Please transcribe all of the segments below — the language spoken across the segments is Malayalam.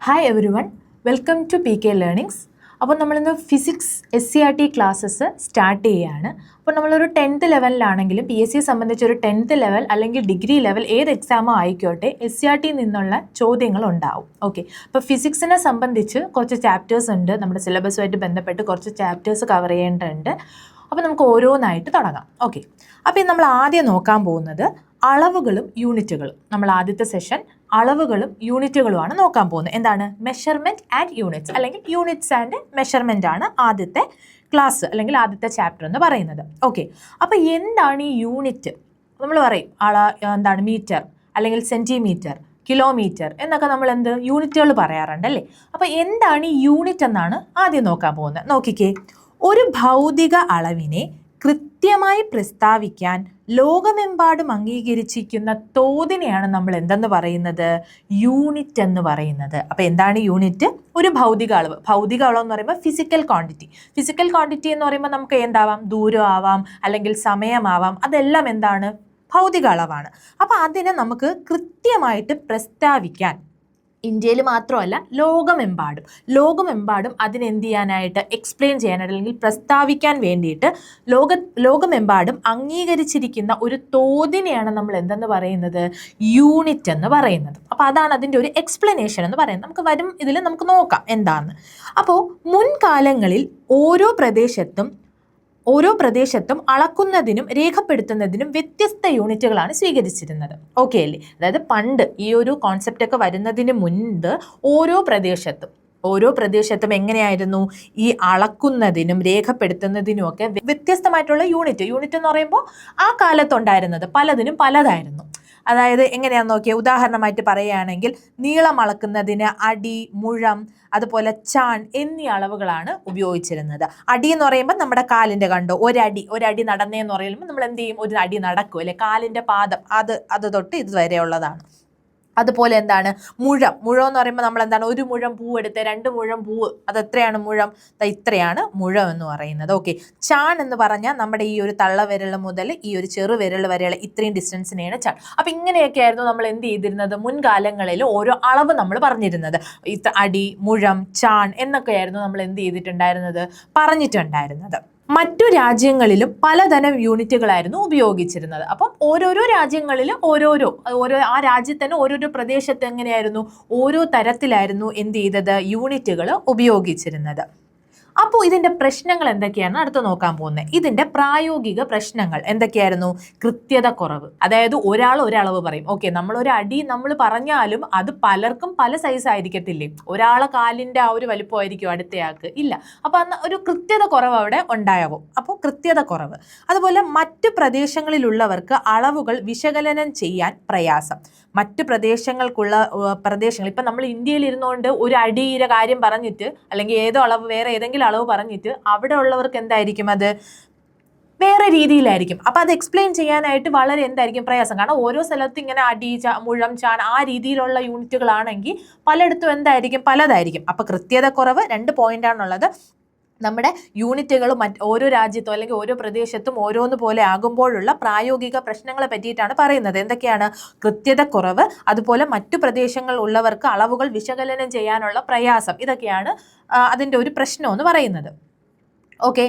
Hi everyone, welcome to P K learnings. അപ്പോൾ നമ്മളിന്ന് ഫിസിക്സ് SCRT ക്ലാസ്സസ് സ്റ്റാർട്ട് ചെയ്യുകയാണ്. അപ്പോൾ നമ്മളൊരു 10th ലെവലിലാണെങ്കിലും PSC സംബന്ധിച്ച് ഒരു 10th ലെവൽ അല്ലെങ്കിൽ ഡിഗ്രി ലെവൽ ഏത് എക്സാമോ ആയിക്കോട്ടെ SCRT നിന്നുള്ള ചോദ്യങ്ങൾ ഉണ്ടാവും. ഓക്കെ, അപ്പോൾ ഫിസിക്സിനെ സംബന്ധിച്ച് കുറച്ച് ചാപ്റ്റേഴ്സ് ഉണ്ട്, നമ്മുടെ സിലബസുമായിട്ട് ബന്ധപ്പെട്ട് കുറച്ച് ചാപ്റ്റേഴ്സ് കവർ ചെയ്യേണ്ടതുണ്ട്. അപ്പോൾ നമുക്ക് ഓരോന്നായിട്ട് തുടങ്ങാം. ഓക്കെ, അപ്പോൾ നമ്മൾ ആദ്യം നോക്കാൻ പോകുന്നത് അളവുകളും യൂണിറ്റുകളും. നമ്മൾ ആദ്യത്തെ സെഷൻ അളവുകളും യൂണിറ്റുകളുമാണ് നോക്കാൻ പോകുന്നത്. എന്താണ്? മെഷർമെൻറ്റ് ആൻഡ് യൂണിറ്റ്സ് അല്ലെങ്കിൽ യൂണിറ്റ്സ് ആൻഡ് മെഷർമെൻ്റ് ആണ് ആദ്യത്തെ ക്ലാസ് അല്ലെങ്കിൽ ആദ്യത്തെ ചാപ്റ്റർ എന്ന് പറയുന്നത്. ഓക്കെ, അപ്പോൾ എന്താണ് ഈ യൂണിറ്റ്? നമ്മൾ പറയും എന്താണ് മീറ്റർ അല്ലെങ്കിൽ സെൻറ്റിമീറ്റർ, കിലോമീറ്റർ എന്നൊക്കെ നമ്മൾ യൂണിറ്റുകൾ പറയാറുണ്ട് അല്ലേ? അപ്പോൾ എന്താണ് ഈ യൂണിറ്റ് എന്നാണ് ആദ്യം നോക്കാൻ പോകുന്നത്. നോക്കിക്കേ, ഒരു ഭൗതിക അളവിനെ കൃത്യമായി പ്രസ്താവിക്കാൻ ലോകമെമ്പാടും അംഗീകരിച്ചിരിക്കുന്ന തോതിനെയാണ് നമ്മൾ എന്തെന്ന് പറയുന്നത്? യൂണിറ്റ് എന്ന് പറയുന്നത്. അപ്പോൾ എന്താണ് യൂണിറ്റ്? ഒരു ഭൗതിക അളവ്. ഭൗതിക അളവ് എന്ന് പറയുമ്പോൾ ഫിസിക്കൽ ക്വാണ്ടിറ്റി. ഫിസിക്കൽ ക്വാണ്ടിറ്റി എന്ന് പറയുമ്പോൾ നമുക്ക് എന്താവാം? ദൂരം ആവാം, അല്ലെങ്കിൽ സമയമാവാം. അതെല്ലാം എന്താണ്? ഭൗതിക അളവാണ്. അപ്പോൾ അതിനെ നമുക്ക് കൃത്യമായിട്ട് പ്രസ്താവിക്കാൻ ഇന്ത്യയിൽ മാത്രമല്ല ലോകമെമ്പാടും അതിനെന്ത് ചെയ്യാനായിട്ട്, എക്സ്പ്ലെയിൻ ചെയ്യാനായിട്ട് അല്ലെങ്കിൽ പ്രസ്താവിക്കാൻ വേണ്ടിയിട്ട് ലോകമെമ്പാടും അംഗീകരിച്ചിരിക്കുന്ന ഒരു തോതിനെയാണ് നമ്മൾ എന്തെന്ന് പറയുന്നത്? യൂണിറ്റ് എന്ന് പറയുന്നത്. അപ്പോൾ അതാണ് അതിൻ്റെ ഒരു എക്സ്പ്ലനേഷൻ എന്ന് പറയുന്നത്. നമുക്ക് വരും ഇതിൽ നമുക്ക് നോക്കാം എന്താണെന്ന്. അപ്പോൾ മുൻകാലങ്ങളിൽ ഓരോ പ്രദേശത്തും അളക്കുന്നതിനും രേഖപ്പെടുത്തുന്നതിനും വ്യത്യസ്ത യൂണിറ്റുകളാണ് സ്വീകരിച്ചിരുന്നത്. ഓക്കെ അല്ലേ? അതായത് പണ്ട് ഈ ഒരു കോൺസെപ്റ്റ് ഒക്കെ വരുന്നതിന് മുൻപ് ഓരോ പ്രദേശത്തും എങ്ങനെയായിരുന്നു ഈ അളക്കുന്നതിനും രേഖപ്പെടുത്തുന്നതിനും ഒക്കെ വ്യത്യസ്തമായിട്ടുള്ള യൂണിറ്റ് എന്ന് പറയുമ്പോൾ ആ കാലത്തുണ്ടായിരുന്നത് പലതിനും പലതായിരുന്നു. അതായത് എങ്ങനെയാണെന്ന് നോക്കിയാൽ, ഉദാഹരണമായിട്ട് പറയുകയാണെങ്കിൽ നീളം അളക്കുന്നതിന് അടി, മുഴം, അതുപോലെ ചാൺ എന്നീ അളവുകളാണ് ഉപയോഗിച്ചിരുന്നത്. അടി എന്ന് പറയുമ്പോൾ നമ്മുടെ കാലിൻ്റെ കണ്ടോ, ഒരടി നടന്നേന്ന് പറയുമ്പോൾ നമ്മൾ എന്ത് ചെയ്യും? ഒരു അടി നടക്കും അല്ലെ? കാലിൻ്റെ പാദം അത് തൊട്ട് ഇതുവരെ ഉള്ളതാണ്. അതുപോലെ എന്താണ് മുഴം എന്ന് പറയുമ്പോൾ നമ്മൾ എന്താണ്? ഒരു മുഴം പൂവ് എടുത്ത് 2 മുഴം പൂവ്, അത് എത്രയാണ് മുഴം? ഇത്രയാണ് മുഴം എന്ന് പറയുന്നത്. ഓക്കെ, ചാൺ എന്ന് പറഞ്ഞാൽ നമ്മുടെ ഈ ഒരു തള്ളവിരൽ മുതൽ ഈ ഒരു ചെറുവിരൽ വരെയുള്ള ഇത്രയും ഡിസ്റ്റൻസിനെയാണ് ചാൺ. അപ്പം ഇങ്ങനെയൊക്കെ ആയിരുന്നു നമ്മൾ എന്ത് ചെയ്തിരുന്നത്? മുൻകാലങ്ങളിൽ ഓരോ അളവ് നമ്മൾ പറഞ്ഞിരുന്നത്. അടി, മുഴം, ചാൺ എന്നൊക്കെയായിരുന്നു നമ്മൾ എന്ത് ചെയ്തിട്ടുണ്ടായിരുന്നത്? പറഞ്ഞിട്ടുണ്ടായിരുന്നത്. മറ്റു രാജ്യങ്ങളിലും പലതരം യൂണിറ്റുകളായിരുന്നു ഉപയോഗിച്ചിരുന്നത്. അപ്പം ഓരോരോ രാജ്യങ്ങളിൽ ഓരോ ആ രാജ്യത്ത് തന്നെ ഓരോരോ പ്രദേശത്ത് എങ്ങനെയായിരുന്നു? ഓരോ തരത്തിലായിരുന്നു എന്ത് ചെയ്തത്? യൂണിറ്റുകൾ ഉപയോഗിച്ചിരുന്നത്. അപ്പോൾ ഇതിൻ്റെ പ്രശ്നങ്ങൾ എന്തൊക്കെയാണ് അടുത്ത് നോക്കാൻ പോകുന്നത്. ഇതിൻ്റെ പ്രായോഗിക പ്രശ്നങ്ങൾ എന്തൊക്കെയായിരുന്നു? കൃത്യത കുറവ്. അതായത് ഒരളവ് പറയും. ഓക്കെ, നമ്മളൊരു അടി നമ്മൾ പറഞ്ഞാലും അത് പലർക്കും പല സൈസ് ആയിരിക്കത്തില്ലേ? ഒരാളെ കാലിൻ്റെ ആ ഒരു വലിപ്പമായിരിക്കും അടുത്തയാൾക്ക് ഇല്ല. അപ്പോൾ അന്ന് ഒരു കൃത്യത കുറവ് അവിടെ ഉണ്ടാകും. അപ്പോൾ കൃത്യത കുറവ്. അതുപോലെ മറ്റ് പ്രദേശങ്ങളിലുള്ളവർക്ക് അളവുകൾ വിശകലനം ചെയ്യാൻ പ്രയാസം. മറ്റ് പ്രദേശങ്ങൾ ഇപ്പം നമ്മൾ ഇന്ത്യയിൽ ഇരുന്നുകൊണ്ട് ഒരു അടിയുടെ കാര്യം പറഞ്ഞിട്ട് അല്ലെങ്കിൽ വേറെ ഏതെങ്കിലും അളവ് പറഞ്ഞിട്ട് അവിടെ ഉള്ളവർക്ക് എന്തായിരിക്കും? അത് വേറെ രീതിയിലായിരിക്കും. അപ്പം അത് എക്സ്പ്ലെയിൻ ചെയ്യാനായിട്ട് വളരെ എന്തായിരിക്കും? പ്രയാസം. കാരണം ഓരോ സ്ഥലത്തും ഇങ്ങനെ അടി, മുഴം, ചാൺ ആ രീതിയിലുള്ള യൂണിറ്റുകളാണെങ്കിൽ പലയിടത്തും എന്തായിരിക്കും? പലതായിരിക്കും. അപ്പം കൃത്യത കുറവ് 2 പോയിന്റാണുള്ളത്. നമ്മുടെ യൂണിറ്റുകൾ ഓരോ രാജ്യത്തും അല്ലെങ്കിൽ ഓരോ പ്രദേശത്തും ഓരോന്ന് പോലെ ആകുമ്പോഴുള്ള പ്രായോഗിക പ്രശ്നങ്ങളെ പറ്റിയിട്ടാണ് പറയുന്നത്. എന്തൊക്കെയാണ്? കൃത്യത കുറവ്, അതുപോലെ മറ്റു പ്രദേശങ്ങളിൽ ഉള്ളവർക്ക് അളവുകൾ വിശകലനം ചെയ്യാനുള്ള പ്രയാസം. ഇതൊക്കെയാണ് അതിൻ്റെ ഒരു പ്രശ്നം എന്ന് പറയുന്നത്. ഓക്കെ,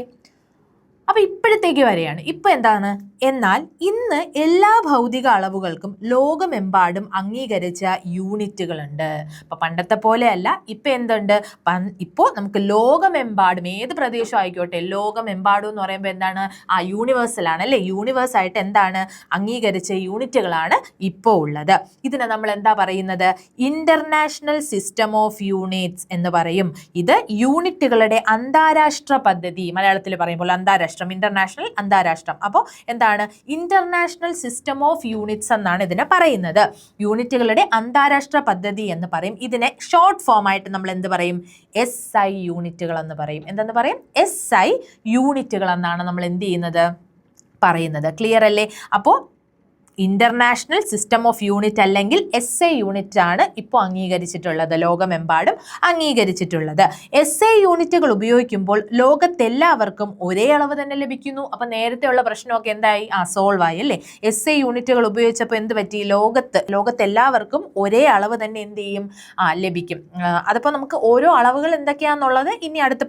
അപ്പോൾ ഇപ്പോഴത്തേക്ക് വരെയാണ്. ഇപ്പം എന്താണ്? എന്നാൽ ഇന്ന് എല്ലാ ഭൗതിക അളവുകൾക്കും ലോകമെമ്പാടും അംഗീകരിച്ച യൂണിറ്റുകളുണ്ട്. അപ്പം പണ്ടത്തെ പോലെയല്ല. ഇപ്പം എന്തുണ്ട്? ഇപ്പോൾ നമുക്ക് ലോകമെമ്പാടും ഏത് പ്രദേശം ആയിക്കോട്ടെ ലോകമെമ്പാടും എന്ന് പറയുമ്പോൾ എന്താണ്? യൂണിവേഴ്സലാണ് അല്ലേ? യൂണിവേഴ്സായിട്ട് എന്താണ്? അംഗീകരിച്ച യൂണിറ്റുകളാണ് ഇപ്പോൾ ഉള്ളത്. ഇതിനെ നമ്മൾ എന്താ പറയുന്നത്? ഇന്റർനാഷണൽ സിസ്റ്റം ഓഫ് യൂണിറ്റ്സ് എന്ന് പറയും. ഇത് യൂണിറ്റുകളുടെ അന്താരാഷ്ട്ര പദ്ധതി. മലയാളത്തിൽ പറയുമ്പോൾ ഇന്റർനാഷണൽ, അന്താരാഷ്ട്രം. അപ്പോൾ എന്താണ്? ഇന്റർനാഷണൽ സിസ്റ്റം ഓഫ് യൂണിറ്റ്സ് എന്നാണ് ഇതിനെ പറയുന്നത്. യൂണിറ്റുകളുടെ അന്താരാഷ്ട്ര പദ്ധതി എന്ന് പറയും. ഇതിനെ ഷോർട്ട് ഫോം ആയിട്ട് നമ്മൾ എന്ത് പറയും? SI യൂണിറ്റുകൾ എന്ന് പറയും. എന്തെന്ന് പറയും? SI യൂണിറ്റുകൾ എന്നാണ് നമ്മൾ എന്ത് ചെയ്യുന്നത്? പറയുന്നത്. ക്ലിയർ അല്ലേ? അപ്പോൾ ഇന്റർനാഷണൽ സിസ്റ്റം ഓഫ് യൂണിറ്റ് അല്ലെങ്കിൽ SI യൂണിറ്റ് ആണ് ഇപ്പോൾ അംഗീകരിച്ചിട്ടുള്ളത്, ലോകമെമ്പാടും അംഗീകരിച്ചിട്ടുള്ളത്. SI യൂണിറ്റുകൾ ഉപയോഗിക്കുമ്പോൾ ലോകത്തെല്ലാവർക്കും ഒരേ അളവ് തന്നെ ലഭിക്കുന്നു. അപ്പൊ നേരത്തെയുള്ള പ്രശ്നമൊക്കെ എന്തായി? സോൾവ് ആയി അല്ലേ? SI യൂണിറ്റുകൾ ഉപയോഗിച്ചപ്പോൾ എന്ത് പറ്റി? ലോകത്തെല്ലാവർക്കും ഒരേ അളവ് തന്നെ എന്ത് ചെയ്യും? ലഭിക്കും. അതിപ്പോൾ നമുക്ക് ഓരോ അളവുകൾ എന്തൊക്കെയാണെന്നുള്ളത് ഇനി അടുത്ത്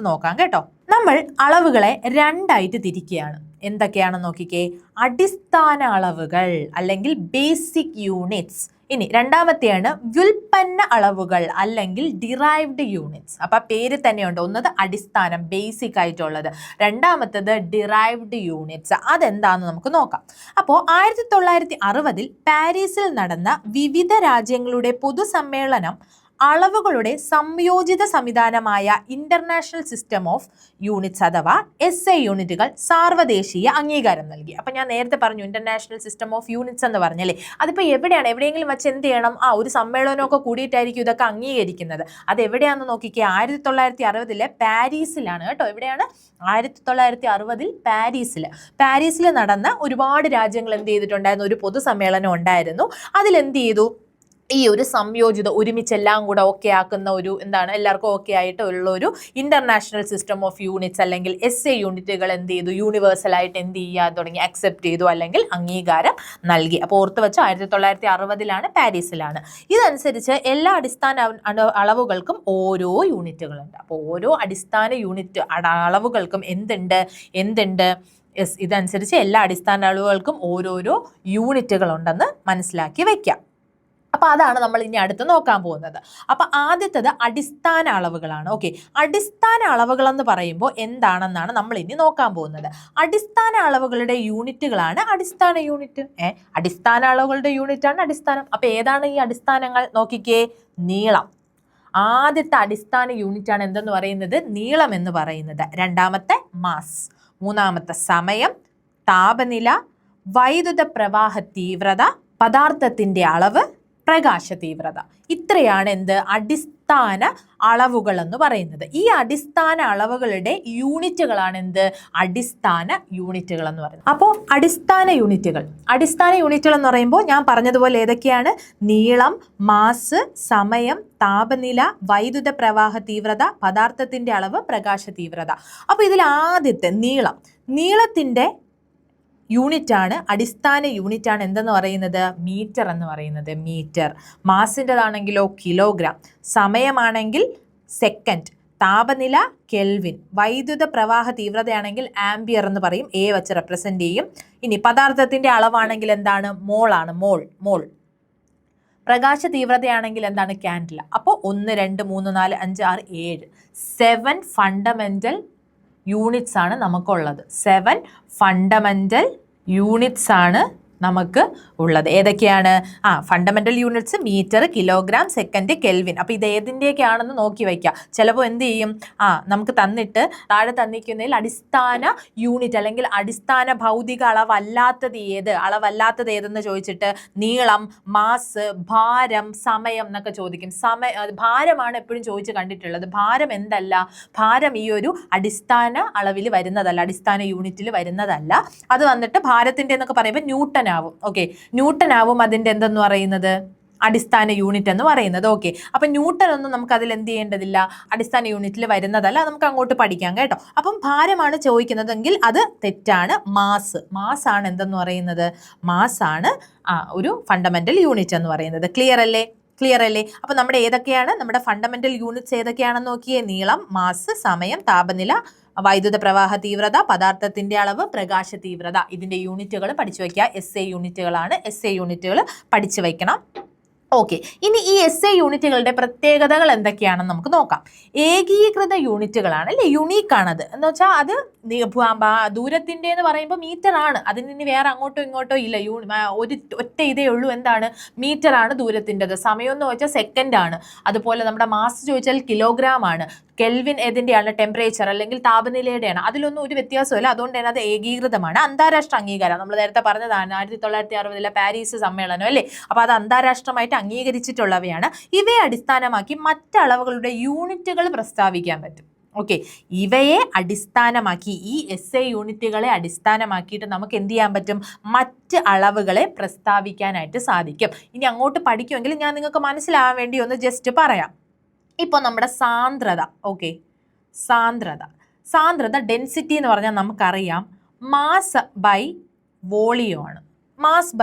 നോക്കാം കേട്ടോ. നമ്മൾ അളവുകളെ രണ്ടായിട്ട് തിരിക്കുകയാണ്. എന്തൊക്കെയാണെന്ന് നോക്കിക്കേ. അടിസ്ഥാന അളവുകൾ അല്ലെങ്കിൽ ബേസിക് യൂണിറ്റ്സ്. ഇനി രണ്ടാമത്തെയാണ് വ്യുൽപ്പന്ന അളവുകൾ അല്ലെങ്കിൽ ഡിറൈവ്ഡ് യൂണിറ്റ്സ്. അപ്പൊ പേര് തന്നെയുണ്ട്. ഒന്നത് അടിസ്ഥാനം, ബേസിക് ആയിട്ടുള്ളത്. രണ്ടാമത്തത് ഡിറൈവ്ഡ് യൂണിറ്റ്സ്. അതെന്താണെന്ന് നമുക്ക് നോക്കാം. അപ്പോൾ 1960 പാരീസിൽ നടന്ന വിവിധ രാജ്യങ്ങളുടെ പൊതുസമ്മേളനം അളവുകളുടെ സംയോജിത സംവിധാനമായ ഇന്റർനാഷണൽ സിസ്റ്റം ഓഫ് യൂണിറ്റ്സ് അഥവാ SI യൂണിറ്റുകൾ സാർവദേശീയ അംഗീകാരം നൽകി. അപ്പൊ ഞാൻ നേരത്തെ പറഞ്ഞു ഇന്റർനാഷണൽ സിസ്റ്റം ഓഫ് യൂണിറ്റ്സ് എന്ന് പറഞ്ഞല്ലേ. അതിപ്പോ എവിടെയെങ്കിലും വെച്ച് എന്ത് ചെയ്യണം? ഒരു സമ്മേളനമൊക്കെ കൂടിയിട്ടായിരിക്കും ഇതൊക്കെ അംഗീകരിക്കുന്നത്. അത് എവിടെയാണെന്ന് നോക്കിക്കേ. 1960 പാരീസിലാണ് കേട്ടോ. എവിടെയാണ്? 1960 പാരീസിൽ നടന്ന ഒരുപാട് രാജ്യങ്ങൾ എന്ത് ചെയ്തിട്ടുണ്ടായിരുന്നു? ഒരു പൊതുസമ്മേളനം ഉണ്ടായിരുന്നു. അതിലെന്ത് ചെയ്തു? ഈ ഒരു സംയോജിത ഒരുമിച്ചെല്ലാം കൂടെ ഓക്കെ ആക്കുന്ന ഒരു എല്ലാവർക്കും ഓക്കെ ആയിട്ട് ഉള്ള ഒരു ഇന്റർനാഷണൽ സിസ്റ്റം ഓഫ് യൂണിറ്റ്സ് അല്ലെങ്കിൽ SI യൂണിറ്റുകൾ എന്ത് ചെയ്തു? യൂണിവേഴ്സൽ ആയിട്ട് എന്ത് ചെയ്യാൻ തുടങ്ങി? അക്സെപ്റ്റ് ചെയ്തു അല്ലെങ്കിൽ അംഗീകാരം നൽകി. അപ്പോൾ ഓർത്ത് വെച്ച് 1960 പാരീസിലാണ്. ഇതനുസരിച്ച് എല്ലാ അടിസ്ഥാന അളവുകൾക്കും ഓരോ യൂണിറ്റുകളുണ്ട്. അപ്പോൾ ഓരോ അടിസ്ഥാന യൂണിറ്റ് അളവുകൾക്കും എന്തുണ്ട്? ഇതനുസരിച്ച് എല്ലാ അടിസ്ഥാന അളവുകൾക്കും ഓരോരോ യൂണിറ്റുകൾ ഉണ്ടെന്ന് മനസ്സിലാക്കി വെക്കാം. അപ്പൊ അതാണ് നമ്മൾ ഇനി അടുത്ത് നോക്കാൻ പോകുന്നത്. അപ്പൊ ആദ്യത്തേത് അടിസ്ഥാന അളവുകളാണ്. ഓക്കെ, അടിസ്ഥാന അളവുകൾ എന്ന് പറയുമ്പോൾ എന്താണെന്നാണ് നമ്മൾ ഇനി നോക്കാൻ പോകുന്നത്. അടിസ്ഥാന അളവുകളുടെ യൂണിറ്റുകളാണ് അടിസ്ഥാന യൂണിറ്റ്. അടിസ്ഥാന അളവുകളുടെ യൂണിറ്റ് ആണ് അടിസ്ഥാനം. അപ്പൊ ഏതാണ് ഈ അടിസ്ഥാനങ്ങൾ? നോക്കിക്കേ. നീളം. ആദ്യത്തെ അടിസ്ഥാന യൂണിറ്റ് ആണ് എന്തെന്ന് പറയുന്നത്? നീളം എന്ന് പറയുന്നത്. രണ്ടാമത്തെ മാസ്. മൂന്നാമത്തെ സമയം, താപനില, വൈദ്യുത പ്രവാഹ തീവ്രത, പദാർത്ഥത്തിന്റെ അളവ്, പ്രകാശ തീവ്രത. ഇത്രയാണ് അടിസ്ഥാന അളവുകൾ എന്ന് പറയുന്നത്. ഈ അടിസ്ഥാന അളവുകളുടെ യൂണിറ്റുകളാണ് അടിസ്ഥാന യൂണിറ്റുകൾ എന്ന് പറയുന്നത്. അപ്പോൾ അടിസ്ഥാന യൂണിറ്റുകൾ എന്ന് പറയുമ്പോൾ ഞാൻ പറഞ്ഞതുപോലെ ഏതൊക്കെയാണ്? നീളം, മാസ്, സമയം, താപനില, വൈദ്യുത പ്രവാഹ തീവ്രത, പദാർത്ഥത്തിന്റെ അളവ്, പ്രകാശ തീവ്രത. അപ്പോൾ ഇതിൽ ആദ്യത്തെ നീളത്തിന്റെ യൂണിറ്റാണ്, അടിസ്ഥാന യൂണിറ്റാണ് എന്തെന്ന് പറയുന്നത്? മീറ്റർ എന്ന് പറയുന്നത്. മീറ്റർ. മാസിൻ്റെതാണെങ്കിലോ കിലോഗ്രാം. സമയമാണെങ്കിൽ സെക്കൻഡ്. താപനില കെൽവിൻ. വൈദ്യുത പ്രവാഹ തീവ്രതയാണെങ്കിൽ ആംബിയർ എന്ന് പറയും. A വെച്ച് റെപ്രസെന്റ് ചെയ്യും. ഇനി പദാർത്ഥത്തിന്റെ അളവാണെങ്കിൽ എന്താണ്? മോളാണ്. മോൾ. പ്രകാശ തീവ്രതയാണെങ്കിൽ എന്താണ്? കാൻഡില. അപ്പോൾ 1, 2, 3, 4, 5, 6, 7 7 ഫണ്ടമെന്റൽ യൂണിറ്റ്സ് ആണ് നമുക്കുള്ളത്. 7 ഫണ്ടമെന്റൽ യൂണിറ്റ്സ് ആണ് നമുക്ക് ഉള്ളത്. ഏതൊക്കെയാണ്? Fundamental units metre, kilogram, second, kelvin. അപ്പോൾ ഇത് ഏതിൻ്റെയൊക്കെയാണെന്ന് നോക്കി വയ്ക്കുക. ചിലപ്പോൾ എന്ത് ചെയ്യും? നമുക്ക് താഴെ തന്നിരിക്കുന്നതിൽ അടിസ്ഥാന യൂണിറ്റ് അല്ലെങ്കിൽ അടിസ്ഥാന ഭൗതിക അളവല്ലാത്തത് ഏതെന്ന് ചോദിച്ചിട്ട് നീളം, മാസ്, ഭാരം, സമയം എന്നൊക്കെ ചോദിക്കും. ഭാരമാണ് എപ്പോഴും ചോദിച്ച് കണ്ടിട്ടുള്ളത്. ഭാരം ഭാരം ഈ ഒരു അടിസ്ഥാന അളവിൽ വരുന്നതല്ല, അടിസ്ഥാന യൂണിറ്റിൽ വരുന്നതല്ല. അത് വന്നിട്ട് ഭാരത്തിന്റെ എന്നൊക്കെ പറയുമ്പോൾ ന്യൂട്ടൺ ആവും. ഓക്കെ, ന്യൂട്ടൺ ആവും അതിന്റെ എന്തെന്ന് പറയുന്നത്? അടിസ്ഥാന യൂണിറ്റ് എന്ന് പറയുന്നത്. ഓക്കെ, അപ്പൊ ന്യൂട്ടൺ ഒന്നും നമുക്ക് അതിൽ എന്ത് ചെയ്യേണ്ടതില്ല, അടിസ്ഥാന യൂണിറ്റിൽ വരുന്നതല്ല. നമുക്ക് അങ്ങോട്ട് പഠിക്കാം കേട്ടോ. അപ്പം ഭാരമാണ് ചോദിക്കുന്നതെങ്കിൽ അത് തെറ്റാണ്. മാസ് ആണ് എന്തെന്ന് പറയുന്നത്? മാസ് ആണ് ഒരു ഫണ്ടമെന്റൽ യൂണിറ്റ് എന്ന് പറയുന്നത്. ക്ലിയർ അല്ലേ? അപ്പൊ നമ്മുടെ ഏതൊക്കെയാണ് നമ്മുടെ ഫണ്ടമെന്റൽ യൂണിറ്റ്സ് ഏതൊക്കെയാണെന്ന് നോക്കിയേ. നീളം, മാസ്, സമയം, താപനില, വൈദ്യുത പ്രവാഹ തീവ്രത, പദാർത്ഥത്തിന്റെ അളവ്, പ്രകാശ തീവ്രത. ഇതിന്റെ യൂണിറ്റുകൾ പഠിച്ചു വയ്ക്കുക. SI യൂണിറ്റുകളാണ്. SI യൂണിറ്റുകൾ പഠിച്ചു വയ്ക്കണം. ഓക്കെ, ഇനി ഈ SI യൂണിറ്റുകളുടെ പ്രത്യേകതകൾ എന്തൊക്കെയാണെന്ന് നമുക്ക് നോക്കാം. ഏകീകൃത യൂണിറ്റുകളാണ് അല്ലേ? യുണീക്കാണത് എന്ന് വെച്ചാൽ അത് ദൂരത്തിന്റെ എന്ന് പറയുമ്പോൾ മീറ്റർ ആണ്. അതിന് ഇനി വേറെ അങ്ങോട്ടോ ഇങ്ങോട്ടോ ഇല്ല. ഒറ്റ ഇതേ ഉള്ളൂ. എന്താണ്? മീറ്റർ ആണ് ദൂരത്തിൻ്റെത്. സമയം എന്ന് വെച്ചാൽ സെക്കൻഡ് ആണ്. അതുപോലെ നമ്മുടെ മാസ് ചോദിച്ചാൽ കിലോഗ്രാം ആണ്. കെൽവിൻ ഏതിൻ്റെയാണ്? ടെമ്പറേച്ചർ അല്ലെങ്കിൽ താപനിലയുടെയാണ്. അതിലൊന്നും ഒരു വ്യത്യാസമില്ല. അതുകൊണ്ട് തന്നെ അത് ഏകീകൃതമാണ്. അന്താരാഷ്ട്ര അംഗീകാരം നമ്മൾ നേരത്തെ പറഞ്ഞതാണ്. 1960 പാരീസ് സമ്മേളനം അല്ലേ? അപ്പോൾ അത് അന്താരാഷ്ട്രമായിട്ട് അംഗീകരിച്ചിട്ടുള്ളവയാണ്. ഇവയെ അടിസ്ഥാനമാക്കി മറ്റളവുകളുടെ യൂണിറ്റുകൾ പ്രസ്താവിക്കാൻ പറ്റും. ഓക്കെ, ഇവയെ അടിസ്ഥാനമാക്കി, ഈ SI യൂണിറ്റുകളെ അടിസ്ഥാനമാക്കിയിട്ട് നമുക്ക് എന്ത് ചെയ്യാൻ പറ്റും? മറ്റ് അളവുകളെ പ്രസ്താവിക്കാനായിട്ട് സാധിക്കും. ഇനി അങ്ങോട്ട് പഠിക്കുമെങ്കിൽ ഞാൻ നിങ്ങൾക്ക് മനസ്സിലാവാൻ വേണ്ടി ഒന്ന് ജസ്റ്റ് പറയാം. ഇപ്പോൾ നമ്മുടെ സാന്ദ്രത, ഓക്കെ, സാന്ദ്രത ഡെൻസിറ്റി എന്ന് പറഞ്ഞാൽ നമുക്കറിയാം മാസ് ബൈ വോളിയം ആണ്.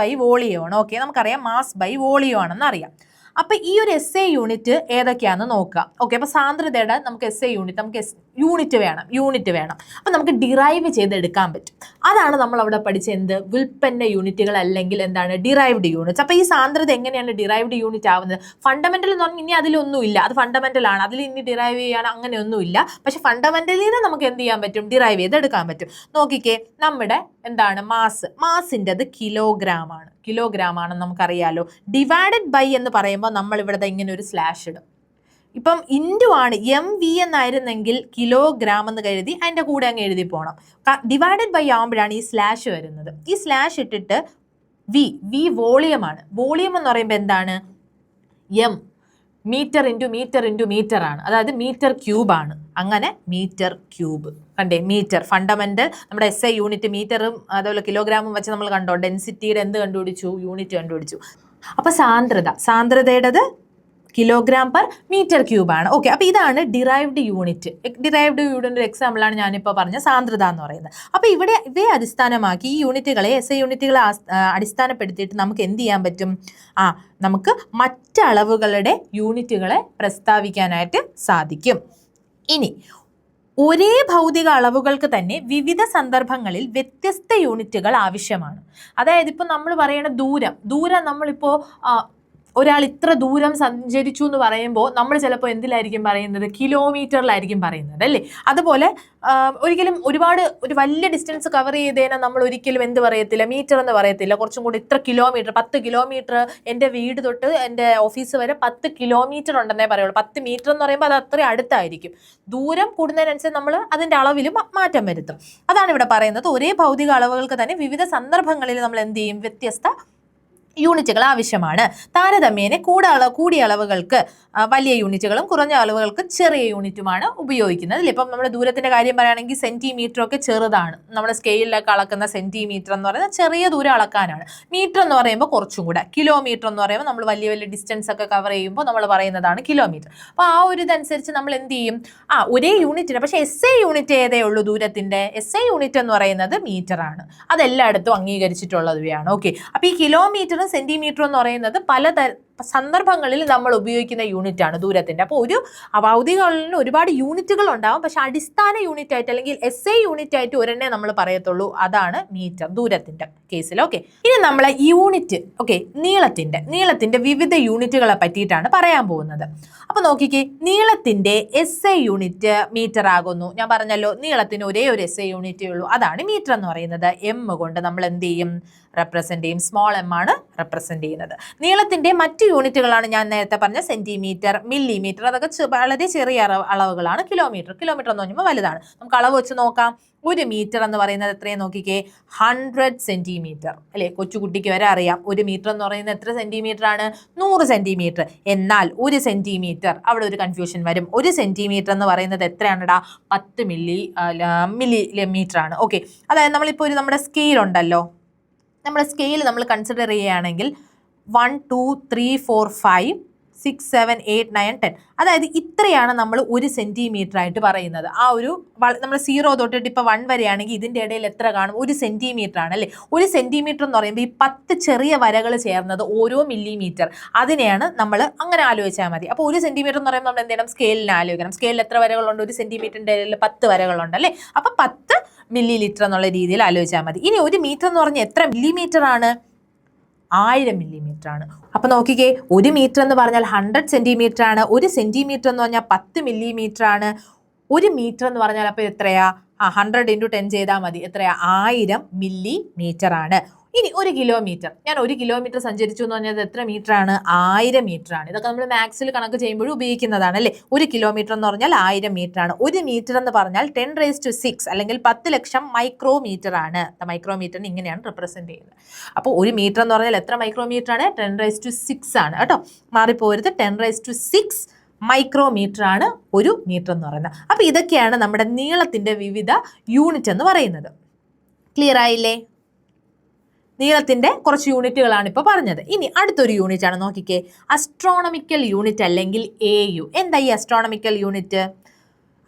ഓക്കെ, നമുക്കറിയാം മാസ് ബൈ വോളിയം ആണെന്ന് അറിയാം. അപ്പോൾ ഈ ഒരു SI യൂണിറ്റ് ഏതൊക്കെയാണെന്ന് നോക്കാം. ഓക്കെ, അപ്പോൾ സാന്ദ്രതയുടെ നമുക്ക് SI യൂണിറ്റ്, നമുക്ക് യൂണിറ്റ് വേണം. അപ്പോൾ നമുക്ക് ഡിറൈവ് ചെയ്തെടുക്കാൻ പറ്റും. അതാണ് നമ്മൾ അവിടെ പഠിച്ച എന്ത്? വ്യുൽപ്പന്ന യൂണിറ്റുകൾ, അല്ലെങ്കിൽ എന്താണ്? Derived units. അപ്പോൾ ഈ സാന്ദ്രത എങ്ങനെയാണ് ഡിറൈവ്ഡ് യൂണിറ്റ് ആവുന്നത്? ഫണ്ടമെന്റൽ എന്ന് പറഞ്ഞാൽ ഇനി അതിലൊന്നുമില്ല, അത് ഫണ്ടമെന്റൽ ആണ്, അതിൽ ഇനി ഡിറൈവ് ചെയ്യാൻ അങ്ങനെയൊന്നുമില്ല. പക്ഷെ ഫണ്ടമെന്റലിൽ നിന്ന് നമുക്ക് എന്ത് ചെയ്യാൻ പറ്റും? ഡിറൈവ് ചെയ്തെടുക്കാൻ പറ്റും. നോക്കിക്കേ, നമ്മുടെ എന്താണ് മാസിൻ്റെത് കിലോഗ്രാം ആണെന്ന് നമുക്കറിയാലോ. ഡിവൈഡഡ് ബൈ എന്ന് പറയുമ്പോൾ നമ്മൾ ഇവിടെ ഇങ്ങനെ ഒരു സ്ലാഷ് ഇടും. ഇപ്പം ഇൻറ്റു ആണ്, MV എന്നായിരുന്നെങ്കിൽ കിലോഗ്രാം എന്ന് കരുതി അതിൻ്റെ കൂടെ അങ്ങ് എഴുതി പോകണം. ഡിവൈഡഡ് ബൈ ആകുമ്പോഴാണ് ഈ സ്ലാഷ് വരുന്നത്. ഈ സ്ലാഷ് ഇട്ടിട്ട് വി വോളിയമാണ്. വോളിയം എന്ന് പറയുമ്പോൾ എന്താണ്? M മീറ്റർ ഇൻറ്റു മീറ്റർ ആണ്, അതായത് മീറ്റർ ക്യൂബ് ആണ്. അങ്ങനെ മീറ്റർ ക്യൂബ് കണ്ടേ, മീറ്റർ ഫണ്ടമെന്റൽ നമ്മുടെ SI യൂണിറ്റ് മീറ്ററും അതുപോലെ കിലോഗ്രാമും വെച്ച് നമ്മൾ കണ്ടോ ഡെൻസിറ്റിയുടെ എന്ത് കണ്ടുപിടിച്ചു? യൂണിറ്റ് കണ്ടുപിടിച്ചു. അപ്പോൾ സാന്ദ്രതയുടേത് കിലോഗ്രാം പെർ മീറ്റർ ക്യൂബ് ആണ്. ഓക്കെ, അപ്പോൾ ഇതാണ് ഡിറൈവ്ഡ് യൂണിറ്റ്. ഒരു എക്സാമ്പിളാണ് ഞാനിപ്പോൾ പറഞ്ഞ സാന്ദ്രത എന്ന് പറയുന്നത്. അപ്പോൾ ഇവയെ അടിസ്ഥാനമാക്കി ഈ യൂണിറ്റുകളെ, SI യൂണിറ്റുകളെ അടിസ്ഥാനപ്പെടുത്തിയിട്ട് നമുക്ക് എന്ത് ചെയ്യാൻ പറ്റും? നമുക്ക് മറ്റളവുകളുടെ യൂണിറ്റുകളെ പ്രസ്താവിക്കാനായിട്ട് സാധിക്കും. ഇനി ഒരേ ഭൗതിക അളവുകൾക്ക് തന്നെ വിവിധ സന്ദർഭങ്ങളിൽ വ്യത്യസ്ത യൂണിറ്റുകൾ ആവശ്യമാണ്. അതായത് ഇപ്പോൾ നമ്മൾ പറയുന്ന ദൂരം നമ്മളിപ്പോൾ ഒരാൾ ഇത്ര ദൂരം സഞ്ചരിച്ചു എന്ന് പറയുമ്പോൾ നമ്മൾ ചിലപ്പോൾ എന്തിലായിരിക്കും പറയുന്നത്? കിലോമീറ്ററിലായിരിക്കും പറയുന്നത്, അല്ലേ? അതുപോലെ ഒരിക്കലും ഒരു വലിയ ഡിസ്റ്റൻസ് കവർ ചെയ്തതിനാൽ നമ്മൾ ഒരിക്കലും എന്ത് പറയത്തില്ല? മീറ്റർ എന്ന് പറയത്തില്ല. കുറച്ചും കൂടി ഇത്ര കിലോമീറ്റർ, 10 കിലോമീറ്റർ, എൻ്റെ വീട് തൊട്ട് എൻ്റെ ഓഫീസ് വരെ 10 കിലോമീറ്റർ ഉണ്ടെന്നേ പറയുള്ളൂ. 10 മീറ്റർ എന്ന് പറയുമ്പോൾ അത് അത്രയും അടുത്തായിരിക്കും. ദൂരം കൂടുന്നതിനനുസരിച്ച് നമ്മൾ അതിൻ്റെ അളവിൽ മാറ്റം വരുത്തും. അതാണ് ഇവിടെ പറയുന്നത്. ഒരേ ഭൗതിക അളവുകൾക്ക് തന്നെ വിവിധ സന്ദർഭങ്ങളിൽ നമ്മൾ എന്ത് ചെയ്യും? വ്യത്യസ്ത യൂണിറ്റുകൾ ആവശ്യമാണ്. താരതമ്യേന കൂടിയ അളവുകൾക്ക് വലിയ യൂണിറ്റുകളും കുറഞ്ഞ അളവുകൾക്ക് ചെറിയ യൂണിറ്റുമാണ് ഉപയോഗിക്കുന്നത്. ഇപ്പം നമ്മുടെ ദൂരത്തിന്റെ കാര്യം പറയുകയാണെങ്കിൽ സെന്റിമീറ്റർ ഒക്കെ ചെറുതാണ്. നമ്മുടെ സ്കെയിലൊക്കെ അളക്കുന്ന സെന്റിമീറ്റർ എന്ന് പറയുന്നത് ചെറിയ ദൂരം അളക്കാനാണ്. മീറ്റർ എന്ന് പറയുമ്പോൾ കുറച്ചും കൂടെ, കിലോമീറ്റർ എന്ന് പറയുമ്പോൾ നമ്മൾ വലിയ ഡിസ്റ്റൻസ് ഒക്കെ കവർ ചെയ്യുമ്പോൾ നമ്മൾ പറയുന്നതാണ് കിലോമീറ്റർ. അപ്പോൾ ആ ഒരു ഇതനുസരിച്ച് നമ്മൾ എന്ത് ചെയ്യും? ഒരേ യൂണിറ്റിന്. പക്ഷേ SI യൂണിറ്റ് ഏതേ ഉള്ളൂ ദൂരത്തിന്റെ? SI യൂണിറ്റ് എന്ന് പറയുന്നത് മീറ്റർ ആണ്. അതെല്ലായിടത്തും അംഗീകരിച്ചിട്ടുള്ളവയാണ്. ഓക്കെ, അപ്പോൾ ഈ കിലോമീറ്റർ സെന്റിമീറ്റർ എന്ന് പറയുന്നത് പല സന്ദർഭങ്ങളിൽ നമ്മൾ ഉപയോഗിക്കുന്ന യൂണിറ്റ് ആണ് ദൂരത്തിന്റെ. അപ്പോൾ ഒരു ഭൗതികകളിൽ ഒരുപാട് യൂണിറ്റുകൾ ഉണ്ടാവും, പക്ഷെ അടിസ്ഥാന യൂണിറ്റ് ആയിട്ട് അല്ലെങ്കിൽ SI യൂണിറ്റ് ആയിട്ട് ഒരെണ്ണേ നമ്മൾ പറയത്തുള്ളൂ, അതാണ് മീറ്റർ ദൂരത്തിന്റെ കേസിൽ. ഓക്കെ, ഇനി നമ്മളെ യൂണിറ്റ്, ഓക്കെ, നീളത്തിന്റെ വിവിധ യൂണിറ്റുകളെ പറ്റിയിട്ടാണ് പറയാൻ പോകുന്നത്. അപ്പൊ നോക്കിക്കേ, നീളത്തിന്റെ SI യൂണിറ്റ് മീറ്റർ ആകുന്നു. ഞാൻ പറഞ്ഞല്ലോ നീളത്തിന് ഒരേ ഒരു SI യൂണിറ്റേ ഉള്ളൂ, അതാണ് മീറ്റർ എന്ന് പറയുന്നത്. M കൊണ്ട് നമ്മൾ എന്ത് ചെയ്യും? റെപ്രസെന്റ് ചെയ്യും. സ്മോൾ m ആണ് റെപ്രസെന്റ് ചെയ്യുന്നത്. നീളത്തിന്റെ മറ്റ് യൂണിറ്റുകളാണ് ഞാൻ നേരത്തെ പറഞ്ഞ സെന്റിമീറ്റർ, മില്ലിമീറ്റർ, അതൊക്കെ വളരെ ചെറിയ അളവുകളാണ്. കിലോമീറ്റർ എന്ന് പറയുമ്പോൾ വലുതാണ്. നമുക്ക് അളവ് വെച്ച് നോക്കാം. 1 മീറ്റർ എന്ന് പറയുന്നത് എത്രയും നോക്കിക്കേ? 100 സെന്റിമീറ്റർ, അല്ലേ? കൊച്ചുകുട്ടിക്ക് വരെ അറിയാം 1 മീറ്റർ എന്ന് പറയുന്നത് എത്ര സെന്റിമീറ്റർ ആണ്? 100 സെന്റിമീറ്റർ. എന്നാൽ 1 സെന്റിമീറ്റർ, അവിടെ ഒരു കൺഫ്യൂഷൻ വരും. 1 സെന്റിമീറ്റർ എന്ന് പറയുന്നത് എത്രയാണെടാ? 10 മില്ലിമീറ്റർ ആണ്. ഓക്കെ, അതായത് നമ്മളിപ്പോൾ നമ്മുടെ സ്കെയിൽ ഉണ്ടല്ലോ, നമ്മുടെ സ്കെയിൽ നമ്മൾ കൺസിഡർ ചെയ്യുകയാണെങ്കിൽ 1 2 3 4 5 6 7 8 9 10, അതായത് ഇത്രയാണ് നമ്മൾ 1 സെന്റിമീറ്റർ ആയിട്ട് പറയുന്നത്. ആ ഒരു നമ്മൾ 0 തൊട്ടിട്ട് ഇപ്പോൾ 1 വരെയാണെങ്കിൽ ഇതിൻ്റെ ഇടയിൽ എത്ര കാണും? 1 സെന്റിമീറ്റർ ആണ്, അല്ലേ? 1 സെന്റിമീറ്റർ എന്ന് പറയുമ്പോൾ ഈ 10 ചെറിയ വരകൾ ചേർന്നത് ഓരോ മില്ലിമീറ്റർ, അതിനെയാണ് നമ്മൾ അങ്ങനെ ആലോചിച്ചാൽ മതി. അപ്പോൾ 1 സെന്റിമീറ്റർ എന്ന് പറയുമ്പോൾ നമ്മൾ എന്ത് ചെയ്യണം? സ്കെയിലിനെ ആലോചിക്കണം. സ്കെയിലിൽ എത്ര വരകളുണ്ട്? 1 സെന്റിമീറ്ററിൻ്റെ ഇടയിൽ 10 വരകളുണ്ട്, അല്ലേ? അപ്പോൾ 10 മില്ലി ലിറ്റർ എന്നുള്ള രീതിയിൽ ആലോചിച്ചാൽ മതി. ഇനി 1 മീറ്റർ എന്ന് പറഞ്ഞാൽ എത്ര മില്ലിമീറ്റർ ആണ്? 1000 മില്ലിമീറ്റർ ആണ്. അപ്പൊ നോക്കിക്കേ, 1 മീറ്റർ എന്ന് പറഞ്ഞാൽ 100 സെന്റിമീറ്റർ ആണ്. 1 സെന്റിമീറ്റർ എന്ന് പറഞ്ഞാൽ 10 മില്ലിമീറ്റർ ആണ്. 1 മീറ്റർ എന്ന് പറഞ്ഞാൽ അപ്പോൾ എത്രയാ? 100 × 10 ചെയ്താൽ മതി. എത്രയാ? 1000 മില്ലിമീറ്റർ ആണ്. ഇനി 1 കിലോമീറ്റർ, ഞാൻ 1 കിലോമീറ്റർ സഞ്ചരിച്ചു എന്ന് പറഞ്ഞാൽ എത്ര മീറ്റർ ആണ്? 1000 മീറ്റർ ആണ്. ഇതൊക്കെ നമ്മൾ മാത്സിൽ കണക്ക് ചെയ്യുമ്പോഴും ഉപയോഗിക്കുന്നതാണ്, അല്ലേ? 1 കിലോമീറ്റർ എന്ന് പറഞ്ഞാൽ 1000 മീറ്റർ ആണ്. 1 മീറ്റർ എന്ന് പറഞ്ഞാൽ 10⁻⁶ അല്ലെങ്കിൽ 10 ലക്ഷം മൈക്രോമീറ്റർ ആണ്. മൈക്രോമീറ്ററിന് ഇങ്ങനെയാണ് റെപ്രസെന്റ് ചെയ്യുന്നത്. അപ്പോൾ 1 മീറ്റർ എന്ന് പറഞ്ഞാൽ എത്ര മൈക്രോമീറ്റർ ആണ്? 10⁻⁶ ആണ് കേട്ടോ, മാറിപ്പോരുത്. 10⁻⁶ മൈക്രോമീറ്റർ ആണ് 1 മീറ്റർ എന്ന് പറയുന്നത്. അപ്പോൾ ഇതൊക്കെയാണ് നമ്മുടെ നീളത്തിൻ്റെ വിവിധ യൂണിറ്റ് എന്ന് പറയുന്നത്. ക്ലിയർ ആയില്ലേ? നീളത്തിൻ്റെ കുറച്ച് യൂണിറ്റുകളാണ് ഇപ്പോൾ പറഞ്ഞത്. ഇനി അടുത്തൊരു യൂണിറ്റ് ആണ്, നോക്കിക്കേ. അസ്ട്രോണമിക്കൽ യൂണിറ്റ് അല്ലെങ്കിൽ AU. എന്താ ഈ അസ്ട്രോണമിക്കൽ യൂണിറ്റ്?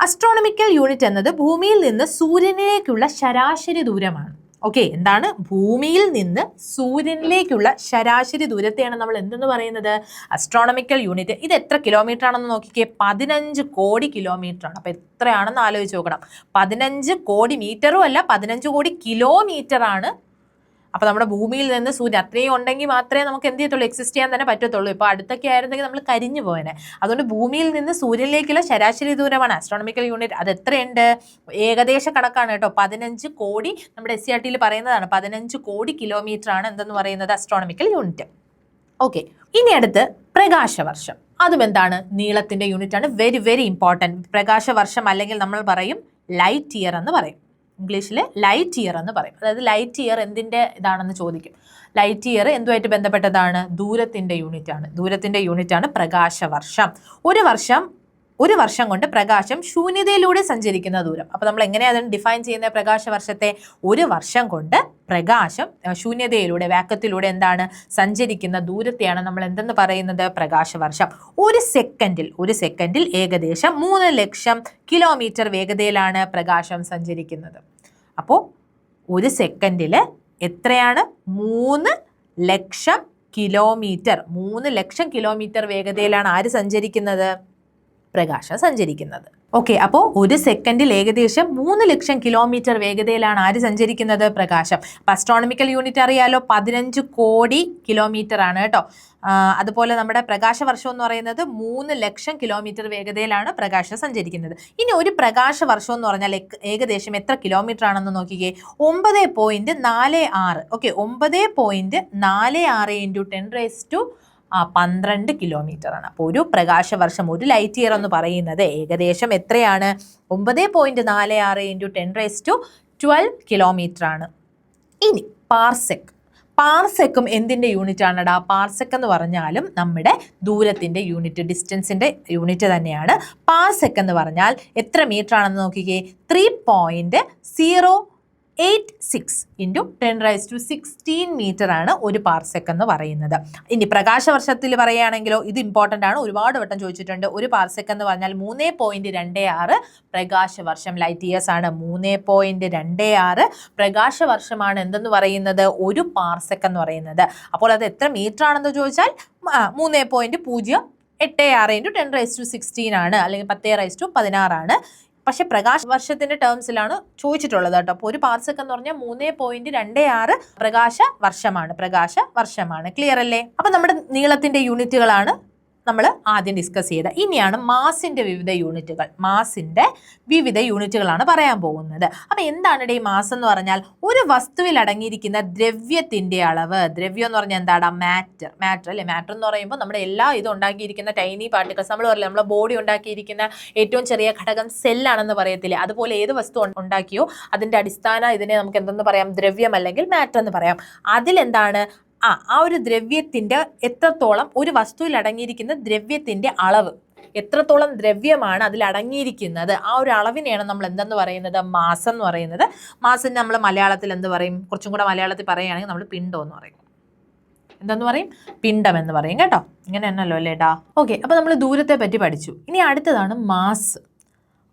അസ്ട്രോണമിക്കൽ യൂണിറ്റ് എന്നത് ഭൂമിയിൽ നിന്ന് സൂര്യനിലേക്കുള്ള ശരാശരി ദൂരമാണ്. ഓക്കെ, എന്താണ്? ഭൂമിയിൽ നിന്ന് സൂര്യനിലേക്കുള്ള ശരാശരി ദൂരത്തെയാണ് നമ്മൾ എന്തെന്ന് പറയുന്നത്? Astronomical unit. ഇത് എത്ര കിലോമീറ്റർ ആണെന്ന് നോക്കിക്കേ. 15 കോടി കിലോമീറ്റർ ആണ്. അപ്പോൾ എത്രയാണെന്ന് ആലോചിച്ച് നോക്കണം. 15 കോടി മീറ്ററും അല്ല, 15 കോടി കിലോമീറ്റർ ആണ്. അപ്പോൾ നമ്മുടെ ഭൂമിയിൽ നിന്ന് സൂര്യൻ അത്രയും ഉണ്ടെങ്കിൽ മാത്രമേ നമുക്ക് എന്ത് ചെയ്യത്തുള്ളൂ, എക്സിസ്റ്റ് ചെയ്യാൻ തന്നെ പറ്റത്തുള്ളൂ. ഇപ്പോൾ അടുത്തൊക്കെ ആയിരുന്നെങ്കിൽ നമ്മൾ കരിഞ്ഞു പോയേനെ. അതുകൊണ്ട് ഭൂമിയിൽ നിന്ന് സൂര്യനിലേക്കുള്ള ശരാശരി ദൂരമാണ് അസ്ട്രോണമിക്കൽ യൂണിറ്റ്. അത് എത്രയുണ്ട്? ഏകദേശ കണക്കാണ് കേട്ടോ. 15 കോടി, നമ്മുടെ SCERT പറയുന്നതാണ്. 15 കോടി കിലോമീറ്റർ ആണ് എന്തെന്ന് പറയുന്നത് അസ്ട്രോണമിക്കൽ യൂണിറ്റ്. ഓക്കെ, ഇനി അടുത്ത് പ്രകാശവർഷം. അതും എന്താണ്? നീളത്തിൻ്റെ യൂണിറ്റ് ആണ്. Very very important. പ്രകാശവർഷം അല്ലെങ്കിൽ നമ്മൾ പറയും ലൈറ്റ് ഇയർ എന്ന് പറയും. ഇംഗ്ലീഷിൽ ലൈറ്റ് ഇയർ എന്ന് പറയും. അതായത് ലൈറ്റ് ഇയർ എന്തിൻ്റെ ഇതാണെന്ന് ചോദിക്കും. ലൈറ്റ് ഇയർ എന്തുമായിട്ട് ബന്ധപ്പെട്ടതാണ്? ദൂരത്തിൻ്റെ യൂണിറ്റ് ആണ്. ദൂരത്തിൻ്റെ യൂണിറ്റ് ആണ് പ്രകാശവർഷം. ഒരു വർഷം കൊണ്ട് പ്രകാശം ശൂന്യതയിലൂടെ സഞ്ചരിക്കുന്ന ദൂരം. അപ്പോൾ നമ്മൾ എങ്ങനെയാണ് അതിന് ഡിഫൈൻ ചെയ്യുന്ന പ്രകാശവർഷത്തെ? ഒരു വർഷം കൊണ്ട് പ്രകാശം ശൂന്യതയിലൂടെ, വാക്വത്തിലൂടെ എന്താണ് സഞ്ചരിക്കുന്ന ദൂരത്തെയാണ് നമ്മൾ എന്തെന്ന് പറയുന്നത്? പ്രകാശവർഷം. ഒരു സെക്കൻഡിൽ ഏകദേശം 3 ലക്ഷം കിലോമീറ്റർ വേഗതയിലാണ് പ്രകാശം സഞ്ചരിക്കുന്നത്. അപ്പോൾ ഒരു സെക്കൻഡിൽ എത്രയാണ്? 3 ലക്ഷം കിലോമീറ്റർ. 3 ലക്ഷം കിലോമീറ്റർ വേഗതയിലാണ് ആര് സഞ്ചരിക്കുന്നത്? പ്രകാശം സഞ്ചരിക്കുന്നത്. ഓക്കെ, അപ്പോൾ ഒരു സെക്കൻഡിൽ ഏകദേശം 3 ലക്ഷം കിലോമീറ്റർ വേഗതയിലാണ് ആര് സഞ്ചരിക്കുന്നത്? പ്രകാശം. അപ്പോൾ അസ്ട്രോണമിക്കൽ യൂണിറ്റ് അറിയാലോ, 15 കോടി കിലോമീറ്റർ ആണ് കേട്ടോ. അതുപോലെ നമ്മുടെ പ്രകാശവർഷം എന്ന് പറയുന്നത് 3 ലക്ഷം കിലോമീറ്റർ വേഗതയിലാണ് പ്രകാശം സഞ്ചരിക്കുന്നത്. ഇനി ഒരു പ്രകാശവർഷം എന്ന് പറഞ്ഞാൽ ഏകദേശം എത്ര കിലോമീറ്റർ ആണെന്ന് നോക്കിക്കേ. 9.46. ഓക്കെ, 9.46 × 10⁻12 കിലോമീറ്റർ ആണ്. അപ്പോൾ ഒരു പ്രകാശവർഷം, ഒരു ലൈറ്റ് ഇയർ എന്ന് പറയുന്നത് ഏകദേശം എത്രയാണ്? 9.46 × 10⁻12 കിലോമീറ്റർ ആണ്. ഇനി പാർസെക്കും എന്തിൻ്റെ യൂണിറ്റ് ആണെടാ? പാർസെക് എന്ന് പറഞ്ഞാലും നമ്മുടെ ദൂരത്തിൻ്റെ യൂണിറ്റ്, ഡിസ്റ്റൻസിൻ്റെ യൂണിറ്റ് തന്നെയാണ്. പാർസെക് എന്ന് പറഞ്ഞാൽ എത്ര മീറ്റർ ആണെന്ന് നോക്കിക്കേ. 3.086 × 10⁻16 മീറ്റർ ആണ് ഒരു പാർസെക് എന്ന് പറയുന്നത്. ഇനി പ്രകാശവർഷത്തിൽ പറയുകയാണെങ്കിലോ ഇത് ഇമ്പോർട്ടൻ്റ് ആണ്, ഒരുപാട് വട്ടം ചോദിച്ചിട്ടുണ്ട്. ഒരു പാർസെക് എന്ന് പറഞ്ഞാൽ 3.26 പ്രകാശവർഷം, ലൈറ്റ് ഇയേഴ്സ് ആണ്. 3.26 പ്രകാശവർഷമാണ് എന്തെന്ന് പറയുന്നത്? ഒരു പാർസെക് എന്ന് പറയുന്നത്. അപ്പോൾ അത് എത്ര മീറ്റർ ആണെന്ന് ചോദിച്ചാൽ 3.086 × 10⁻16 ആണ്, അല്ലെങ്കിൽ 10⁻16 ആണ്. പക്ഷെ പ്രകാശവർഷത്തിന്റെ ടേംസിലാണ് ചോദിച്ചിട്ടുള്ളത് കേട്ടോ. അപ്പോൾ ഒരു പാർസെക് എന്ന് പറഞ്ഞാൽ 3.26 പ്രകാശവർഷമാണ്. ക്ലിയർ അല്ലേ? അപ്പൊ നമ്മുടെ നീളത്തിന്റെ യൂണിറ്റുകളാണ് നമ്മൾ ആദ്യം ഡിസ്കസ് ചെയ്ത. ഇനിയാണ് മാസിന്റെ വിവിധ യൂണിറ്റുകളാണ് പറയാൻ പോകുന്നത്. അപ്പൊ എന്താണ് ഈ മാസ് എന്ന് പറഞ്ഞാൽ? ഒരു വസ്തുവിൽ അടങ്ങിയിരിക്കുന്ന ദ്രവ്യത്തിന്റെ അളവ്. ദ്രവ്യം എന്ന് പറഞ്ഞാൽ എന്താടാ? മാറ്റർ അല്ലെ? മാറ്റർ എന്ന് പറയുമ്പോൾ നമ്മുടെ എല്ലാ ഇതും ഉണ്ടാക്കിയിരിക്കുന്ന ടൈനി പാർട്ടിക്കിൾസ്, നമ്മൾ പറയില്ല നമ്മളെ ബോഡി ഉണ്ടാക്കിയിരിക്കുന്ന ഏറ്റവും ചെറിയ ഘടകം സെല്ലാണെന്ന് പറയത്തില്ലേ? അതുപോലെ ഏത് വസ്തു ഉണ്ടാക്കിയോ അതിന്റെ അടിസ്ഥാന ഇതിനെ നമുക്ക് എന്തെന്ന് പറയാം? ദ്രവ്യം അല്ലെങ്കിൽ മാറ്റർ എന്ന് പറയാം. അതിലെന്താണ് ആ ഒരു ദ്രവ്യത്തിന്റെ എത്രത്തോളം, ഒരു വസ്തുവിൽ അടങ്ങിയിരിക്കുന്ന ദ്രവ്യത്തിന്റെ അളവ്, എത്രത്തോളം ദ്രവ്യമാണ് അതിൽ അടങ്ങിയിരിക്കുന്നത്, ആ ഒരു അളവിനെയാണ് നമ്മൾ എന്തെന്ന് പറയുന്നത്? മാസ് എന്ന് പറയുന്നത്. മാസിന് നമ്മൾ മലയാളത്തിൽ എന്ത് പറയും? കുറച്ചും കൂടെ മലയാളത്തിൽ പറയുകയാണെങ്കിൽ നമ്മൾ പിണ്ഡം എന്ന് പറയും. എന്തെന്ന് പറയും? പിണ്ഡം എന്ന് പറയും കേട്ടോ. ഇങ്ങനെ തന്നെയല്ലോ അല്ലേടാ? ഓക്കെ, അപ്പോൾ നമ്മൾ ദൂരത്തെ പറ്റി പഠിച്ചു. ഇനി അടുത്തതാണ് മാസ്.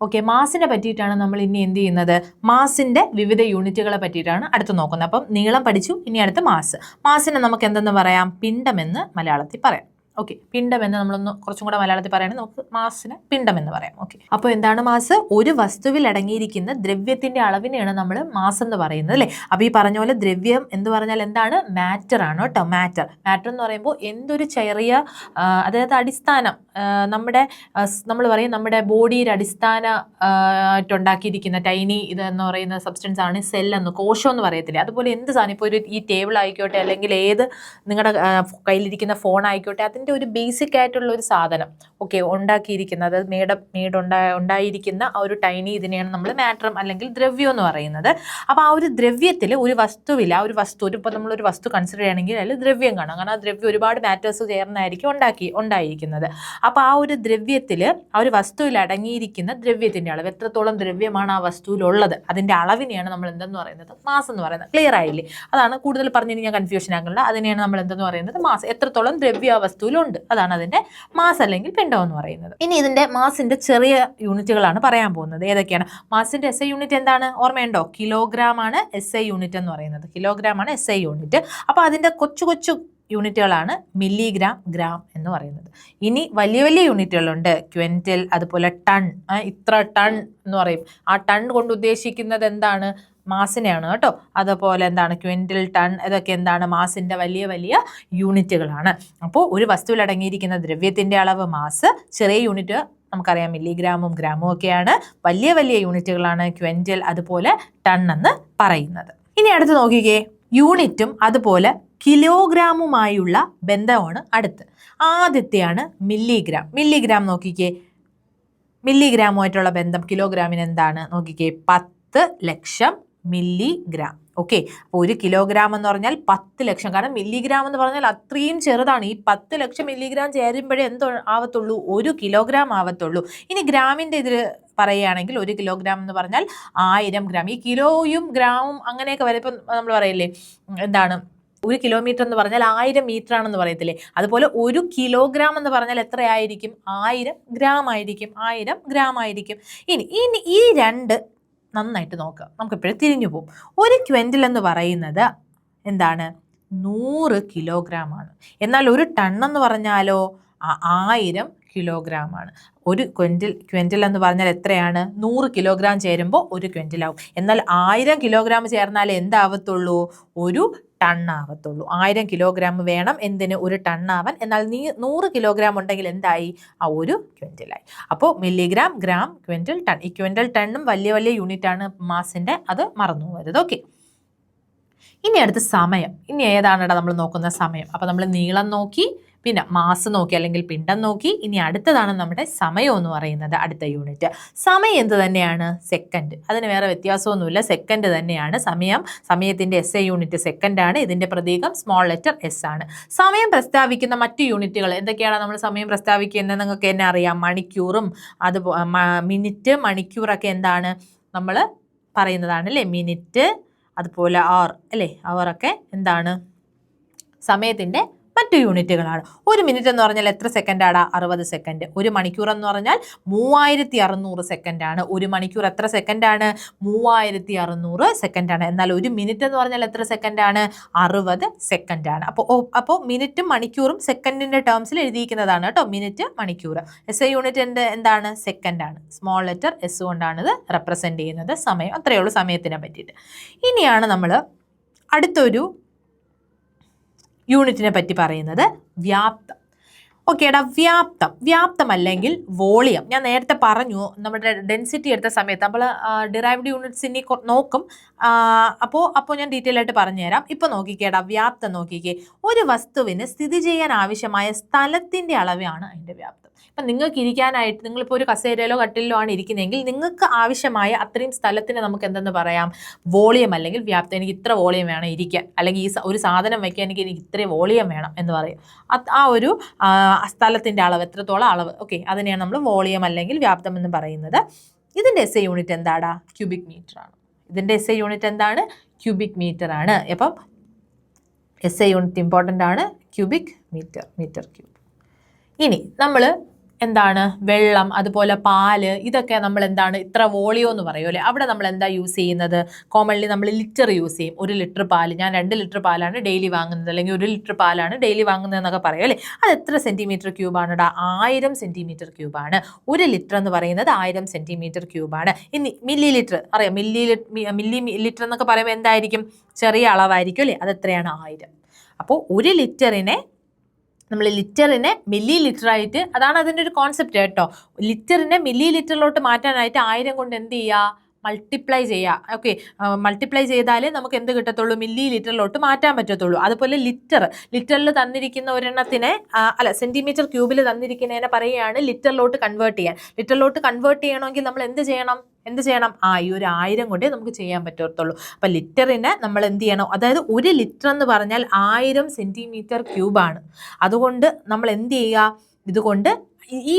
ഓക്കെ, മാസിനെ പറ്റിയിട്ടാണ് നമ്മൾ ഇനി എന്ത് ചെയ്യുന്നത്? മാസിൻ്റെ വിവിധ യൂണിറ്റുകളെ പറ്റിയിട്ടാണ് അടുത്ത് നോക്കുന്നത്. അപ്പം നീളം പഠിച്ചു, ഇനി അടുത്ത് മാസിനെ നമുക്ക് എന്തെന്ന് പറയാം? പിണ്ഡമെന്ന് മലയാളത്തിൽ പറയാം. ഓക്കെ, പിണ്ഡം എന്ന് നമ്മളൊന്ന് കുറച്ചും കൂടെ മലയാളത്തിൽ പറയുകയാണെങ്കിൽ നമുക്ക് മാസിന് പിണ്ഡം എന്ന് പറയാം. ഓക്കെ, അപ്പോൾ എന്താണ് മാസ്? ഒരു വസ്തുവിൽ അടങ്ങിയിരിക്കുന്ന ദ്രവ്യത്തിന്റെ അളവിനെയാണ് നമ്മൾ മാസ് എന്ന് പറയുന്നത് അല്ലേ? അപ്പോൾ ഈ പറഞ്ഞ പോലെ ദ്രവ്യം എന്ന് പറഞ്ഞാൽ എന്താണ്? മാറ്റർ ആണ് കേട്ടോ. മാറ്റർ എന്ന് പറയുമ്പോൾ എന്തൊരു ചെറിയ, അതായത് അടിസ്ഥാനം, നമ്മൾ പറയും നമ്മുടെ ബോഡിയുടെ അടിസ്ഥാനമായിട്ടുണ്ടാക്കിയിരിക്കുന്ന ടൈനി ഇതെന്ന് പറയുന്ന സബ്സ്റ്റൻസ് ആണ് സെല്ലെന്ന്, കോശം എന്ന് പറയത്തില്ലേ? അതുപോലെ എന്ത് സാധനം, ഇപ്പോൾ ഈ ടേബിൾ ആയിക്കോട്ടെ അല്ലെങ്കിൽ ഏത് നിങ്ങളുടെ കയ്യിലിരിക്കുന്ന ഫോൺ ആയിക്കോട്ടെ, അതിൻ്റെ അതിൻ്റെ ഒരു ബേസിക് ആയിട്ടുള്ള ഒരു സാധനം ഓക്കെ ഉണ്ടാക്കിയിരിക്കുന്നത്, ഉണ്ടായിരിക്കുന്ന ആ ഒരു ടൈനി ഇതിനെയാണ് നമ്മൾ മാറ്റർ അല്ലെങ്കിൽ ദ്രവ്യം എന്ന് പറയുന്നത്. അപ്പോൾ ആ ഒരു ദ്രവ്യത്തിൽ ഒരു വസ്തുവിൽ, ആ ഒരു വസ്തു ഇപ്പോൾ നമ്മളൊരു വസ്തു കൺസിഡർ ചെയ്യുകയാണെങ്കിൽ അതിൽ ദ്രവ്യം കാണാം. കാരണം ആ ദ്രവ്യം ഒരുപാട് മാറ്റേഴ്സ് ചേർന്നായിരിക്കും ഉണ്ടായിരിക്കുന്നത്. അപ്പോൾ ആ ഒരു ദ്രവ്യത്തിൽ, ആ ഒരു വസ്തുവിൽ അടങ്ങിയിരിക്കുന്ന ദ്രവ്യത്തിൻ്റെ അളവ്, എത്രത്തോളം ദ്രവ്യമാണ് ആ വസ്തുവിലുള്ളത്, അതിൻ്റെ അളവിനെയാണ് നമ്മൾ എന്തെന്ന് പറയുന്നത്, മാസ് എന്ന് പറയുന്നത്. ക്ലിയർ ആയില്ലേ? അതാണ് കൂടുതൽ പറഞ്ഞു ഞാൻ കൺഫ്യൂഷൻ ആക്കുന്നില്ല. അതിനെയാണ് നമ്മൾ എന്തെന്ന് പറയുന്നത്, മാസ്. എത്രത്തോളം ദ്രവ്യ ആ വസ്തുവിലുണ്ട് അതാണ് അതിൻ്റെ മാസ് അല്ലെങ്കിൽ പിണ്ഡം എന്ന് പറയുന്നത്. ഇനി ഇതിൻ്റെ മാസിൻ്റെ ചെറിയ യൂണിറ്റുകളാണ് പറയാൻ പോകുന്നത്. ഏതൊക്കെയാണ്? മാസിൻ്റെ SI യൂണിറ്റ് എന്താണ്? ഓർമ്മയുണ്ടോ? കിലോഗ്രാം ആണ് SI യൂണിറ്റ് എന്ന് പറയുന്നത്. കിലോഗ്രാം ആണ് SI യൂണിറ്റ്. അപ്പോൾ അതിൻ്റെ കൊച്ചു യൂണിറ്റുകളാണ് മില്ലിഗ്രാം, ഗ്രാം എന്ന് പറയുന്നത്. ഇനി വലിയ വലിയ യൂണിറ്റുകളുണ്ട്. ക്വിൻറ്റൽ, അതുപോലെ ടൺ. ഇത്ര ടൺ എന്ന് പറയും. ആ ടൺ കൊണ്ട് ഉദ്ദേശിക്കുന്നത് എന്താണ്? മാസിനെയാണ് കേട്ടോ. അതുപോലെ എന്താണ് ക്വിൻറ്റൽ, ടൺ, ഇതൊക്കെ എന്താണ്? മാസിൻ്റെ വലിയ വലിയ യൂണിറ്റുകളാണ്. അപ്പോൾ ഒരു വസ്തുവിൽ അടങ്ങിയിരിക്കുന്ന ദ്രവ്യത്തിൻ്റെ അളവ് മാസ്. ചെറിയ യൂണിറ്റ് നമുക്കറിയാം മില്ലിഗ്രാമും ഗ്രാമും ഒക്കെയാണ്. വലിയ വലിയ യൂണിറ്റുകളാണ് ക്വിൻറ്റൽ, അതുപോലെ ടൺ എന്ന് പറയുന്നത്. ഇനി അടുത്ത് നോക്കിക്കേ, യൂണിറ്റും അതുപോലെ കിലോഗ്രാമുമായുള്ള ബന്ധമാണ് അടുത്ത്. ആദ്യത്തെയാണ് മില്ലിഗ്രാം. മില്ലിഗ്രാം നോക്കിക്കേ, മില്ലിഗ്രാമുമായിട്ടുള്ള ബന്ധം കിലോഗ്രാമിന് എന്താണ് നോക്കിക്കേ, 10 ലക്ഷം മില്ലിഗ്രാം. ഓക്കെ, അപ്പോൾ ഒരു കിലോഗ്രാം എന്ന് പറഞ്ഞാൽ 10 ലക്ഷം. കാരണം മില്ലിഗ്രാം എന്ന് പറഞ്ഞാൽ അത്രയും ചെറുതാണ്. ഈ 10 ലക്ഷം മില്ലിഗ്രാം ചേരുമ്പോഴേ എന്തോ ആവത്തുള്ളൂ, 1 കിലോഗ്രാം ആവത്തുള്ളൂ. ഇനി ഗ്രാമിൻ്റെ ഇതിൽ പറയുകയാണെങ്കിൽ 1 കിലോഗ്രാം എന്ന് പറഞ്ഞാൽ 1000 ഗ്രാം. ഈ കിലോയും ഗ്രാമും അങ്ങനെയൊക്കെ വരെ ഇപ്പം നമ്മൾ പറയില്ലേ, എന്താണ് 1 കിലോമീറ്റർ എന്ന് പറഞ്ഞാൽ 1000 മീറ്റർ ആണെന്ന് പറയത്തില്ലേ, അതുപോലെ 1 കിലോഗ്രാം എന്ന് പറഞ്ഞാൽ എത്രയായിരിക്കും? 1000 ഗ്രാം ആയിരിക്കും. 1000 ഗ്രാം ആയിരിക്കും. ഇനി ഈ രണ്ട് നന്നായിട്ട് നോക്കുക, നമുക്ക് എപ്പോഴും തിരിഞ്ഞു പോകും. 1 ക്വിൻറ്റൽ എന്ന് പറയുന്നത് എന്താണ്? 100 കിലോഗ്രാം ആണ്. എന്നാൽ ഒരു ടൺ എന്ന് പറഞ്ഞാലോ 1000 കിലോഗ്രാം ആണ്. ഒരു ക്വിൻറ്റൽ എന്ന് പറഞ്ഞാൽ എത്രയാണ്? 100 കിലോഗ്രാം ചേരുമ്പോൾ 1 ക്വിൻറ്റൽ ആവും. എന്നാൽ 1000 കിലോഗ്രാം ചേർന്നാൽ എന്താവത്തുള്ളൂ? 1 ടൺ ആവത്തുള്ളൂ. 1000 കിലോഗ്രാം വേണം എന്തിന്? 1 ടൺ ആവാൻ. എന്നാൽ 100 കിലോഗ്രാം ഉണ്ടെങ്കിൽ എന്തായി? ആ 1 ക്വിൻറ്റലായി. അപ്പോൾ മില്ലിഗ്രാം, ഗ്രാം, ക്വിൻറ്റൽ, ടൺ. ഈ ക്വിൻറ്റൽ ടണ്ണും വലിയ വലിയ യൂണിറ്റാണ് മാസിൻ്റെ, അത് മറന്നു പോകരുത്. ഓക്കെ, ഇനി അടുത്ത് സമയം. ഇനി ഏതാണ് നമ്മൾ നോക്കുന്ന സമയം? അപ്പോൾ നമ്മൾ നീളം നോക്കി, പിന്നെ മാസ് നോക്കി അല്ലെങ്കിൽ പിണ്ഡം നോക്കി. ഇനി അടുത്തതാണ് നമ്മുടെ സമയം എന്ന് പറയുന്നത്, അടുത്ത യൂണിറ്റ്. സമയം എന്ത് തന്നെയാണ്? സെക്കൻഡ്. അതിന് വേറെ വ്യത്യാസമൊന്നുമില്ല, സെക്കൻഡ് തന്നെയാണ് സമയം. സമയത്തിൻ്റെ SI യൂണിറ്റ് സെക്കൻഡാണ്. ഇതിൻ്റെ പ്രതീകം സ്മോൾ ലെറ്റർ S ആണ്. സമയം പ്രസ്താവിക്കുന്ന മറ്റു യൂണിറ്റുകൾ എന്തൊക്കെയാണ്? നമ്മൾ സമയം പ്രസ്താവിക്കുന്നത് നിങ്ങൾക്ക് തന്നെ അറിയാം. മണിക്കൂറും മിനിറ്റ്, മണിക്കൂറൊക്കെ എന്താണ് നമ്മൾ പറയുന്നതാണ് അല്ലേ? മിനിറ്റ്, അതുപോലെ അവർ അല്ലേ? അവറൊക്കെ എന്താണ്? സമയത്തിൻ്റെ മറ്റു യൂണിറ്റുകളാണ്. 1 മിനിറ്റ് എന്ന് പറഞ്ഞാൽ എത്ര സെക്കൻഡാണ്? 60 സെക്കൻഡ്. 1 മണിക്കൂർ എന്ന് പറഞ്ഞാൽ 3600 സെക്കൻഡാണ്. 1 മണിക്കൂർ എത്ര സെക്കൻഡാണ്? 3600 സെക്കൻഡാണ്. എന്നാൽ 1 മിനിറ്റ് എന്ന് പറഞ്ഞാൽ എത്ര സെക്കൻഡാണ്? 60 സെക്കൻഡാണ്. അപ്പോൾ മിനിറ്റും മണിക്കൂറും സെക്കൻഡിൻ്റെ ടേംസിൽ എഴുതിയിരിക്കുന്നതാണ് കേട്ടോ. മിനിറ്റ്, മണിക്കൂർ. SI യൂണിറ്റ് എന്താണ്? സെക്കൻഡാണ്. സ്മോൾ ലെറ്റർ S കൊണ്ടാണ് ഇത് റെപ്രസെൻ്റ് ചെയ്യുന്നത്. സമയം. അത്രയേ ഉള്ളൂ സമയത്തിനെ പറ്റിയിട്ട്. ഇനിയാണ് നമ്മൾ അടുത്തൊരു യൂണിറ്റിനെ പറ്റി പറയുന്നത്, വ്യാപ്തം. ഓക്കേടാ, വ്യാപ്തം അല്ലെങ്കിൽ വോളിയം. ഞാൻ നേരത്തെ പറഞ്ഞു, നമ്മുടെ ഡെൻസിറ്റി എടുത്ത സമയത്ത് നമ്മൾ ഡിറൈവ്ഡ് യൂണിറ്റ്സ് ഇനി നോക്കും. അപ്പോൾ ഞാൻ ഡീറ്റെയിൽ ആയിട്ട് പറഞ്ഞുതരാം. ഇപ്പോൾ നോക്കിക്കേടാ, വ്യാപ്തം നോക്കിക്കേ. ഒരു വസ്തുവിന് സ്ഥിതി ചെയ്യാൻ ആവശ്യമായ സ്ഥലത്തിൻ്റെ അളവാണ് അതിൻ്റെ വ്യാപ്തം. ഇപ്പം നിങ്ങൾക്ക് ഇരിക്കാനായിട്ട്, നിങ്ങളിപ്പോൾ ഒരു കസേരയിലോ കട്ടിലോ ആണ് ഇരിക്കുന്നതെങ്കിൽ നിങ്ങൾക്ക് ആവശ്യമായ അത്രയും സ്ഥലത്തിന് നമുക്ക് എന്തെന്ന് പറയാം? വോളിയം അല്ലെങ്കിൽ വ്യാപ്തം. എനിക്ക് ഇത്ര വോളിയം വേണം ഇരിക്കാൻ, അല്ലെങ്കിൽ ഈ ഒരു സാധനം വയ്ക്കാൻ എനിക്ക് ഇത്രയും വോളിയം വേണം എന്ന് പറയും. ആ ഒരു സ്ഥലത്തിൻ്റെ അളവ്, എത്രത്തോളം അളവ്. ഓക്കെ, അതിനെയാണ് നമ്മൾ വോളിയം അല്ലെങ്കിൽ വ്യാപ്തം എന്ന് പറയുന്നത്. ഇതിൻ്റെ SI യൂണിറ്റ് എന്താടാ? ക്യൂബിക് മീറ്റർ ആണ്. ഇതിൻ്റെ SI യൂണിറ്റ് എന്താണ്? ക്യൂബിക് മീറ്റർ ആണ്. അപ്പം SI യൂണിറ്റ് ഇമ്പോർട്ടൻ്റ് ആണ്, ക്യൂബിക് മീറ്റർ ക്യൂബ്. ഇനി നമ്മൾ എന്താണ്? വെള്ളം, അതുപോലെ പാല്, ഇതൊക്കെ നമ്മൾ എന്താണ്? ഇത്ര വോളിയോ എന്ന് പറയുമല്ലേ? അവിടെ നമ്മൾ എന്താ യൂസ് ചെയ്യുന്നത്? കോമൺലി നമ്മൾ ലിറ്റർ യൂസ് ചെയ്യും. 1 ലിറ്റർ പാല്, ഞാൻ 2 ലിറ്റർ പാലാണ് ഡെയിലി വാങ്ങുന്നത്, അല്ലെങ്കിൽ 1 ലിറ്റർ പാലാണ് ഡെയിലി വാങ്ങുന്നത് എന്നൊക്കെ പറയും അല്ലേ? അത് എത്ര സെൻറ്റിമീറ്റർ ക്യൂബാണ്? 1000 സെൻറ്റിമീറ്റർ ക്യൂബാണ്. 1 ലിറ്റർ എന്ന് പറയുന്നത് 1000 സെൻറ്റിമീറ്റർ ക്യൂബാണ്. ഇനി മില്ലി ലിറ്റർ അറിയാം. മില്ലി ലിറ്റർ എന്നൊക്കെ പറയുമ്പോൾ എന്തായിരിക്കും? ചെറിയ അളവായിരിക്കും അല്ലേ? അതെത്രയാണ്? 1000. അപ്പോൾ 1 ലിറ്ററിനെ നമ്മൾ ലിറ്ററിനെ മില്ലി ലിറ്ററായിട്ട്, അതാണ് അതിൻ്റെ ഒരു കോൺസെപ്റ്റ് കേട്ടോ. ലിറ്ററിനെ മില്ലി ലിറ്ററിലോട്ട് മാറ്റാനായിട്ട് 1000 കൊണ്ട് എന്ത് ചെയ്യുക? മൾട്ടിപ്ലൈ ചെയ്യുക. ഓക്കെ, മൾട്ടിപ്ലൈ ചെയ്താലേ നമുക്ക് എന്ത് കിട്ടത്തുള്ളൂ, മില്ലി ലിറ്ററിലോട്ട് മാറ്റാൻ പറ്റത്തുള്ളൂ. അതുപോലെ ലിറ്ററിൽ തന്നിരിക്കുന്ന ഒരെണ്ണത്തിനെ സെന്റിമീറ്റർ ക്യൂബിൽ തന്നിരിക്കുന്നതിനെ പറയുകയാണ് ലിറ്ററിലോട്ട് കൺവേർട്ട് ചെയ്യാൻ. ലിറ്ററിലോട്ട് കൺവേർട്ട് ചെയ്യണമെങ്കിൽ നമ്മൾ എന്ത് ചെയ്യണം? ഈ ഒരു 1000 കൊണ്ടേ നമുക്ക് ചെയ്യാൻ പറ്റത്തുള്ളൂ. അപ്പം ലിറ്ററിനെ നമ്മൾ എന്ത് ചെയ്യണം, അതായത് 1 ലിറ്റർ എന്ന് പറഞ്ഞാൽ 1000 സെന്റിമീറ്റർ ക്യൂബാണ്. അതുകൊണ്ട് നമ്മൾ എന്ത് ചെയ്യുക, ഇതുകൊണ്ട് ഈ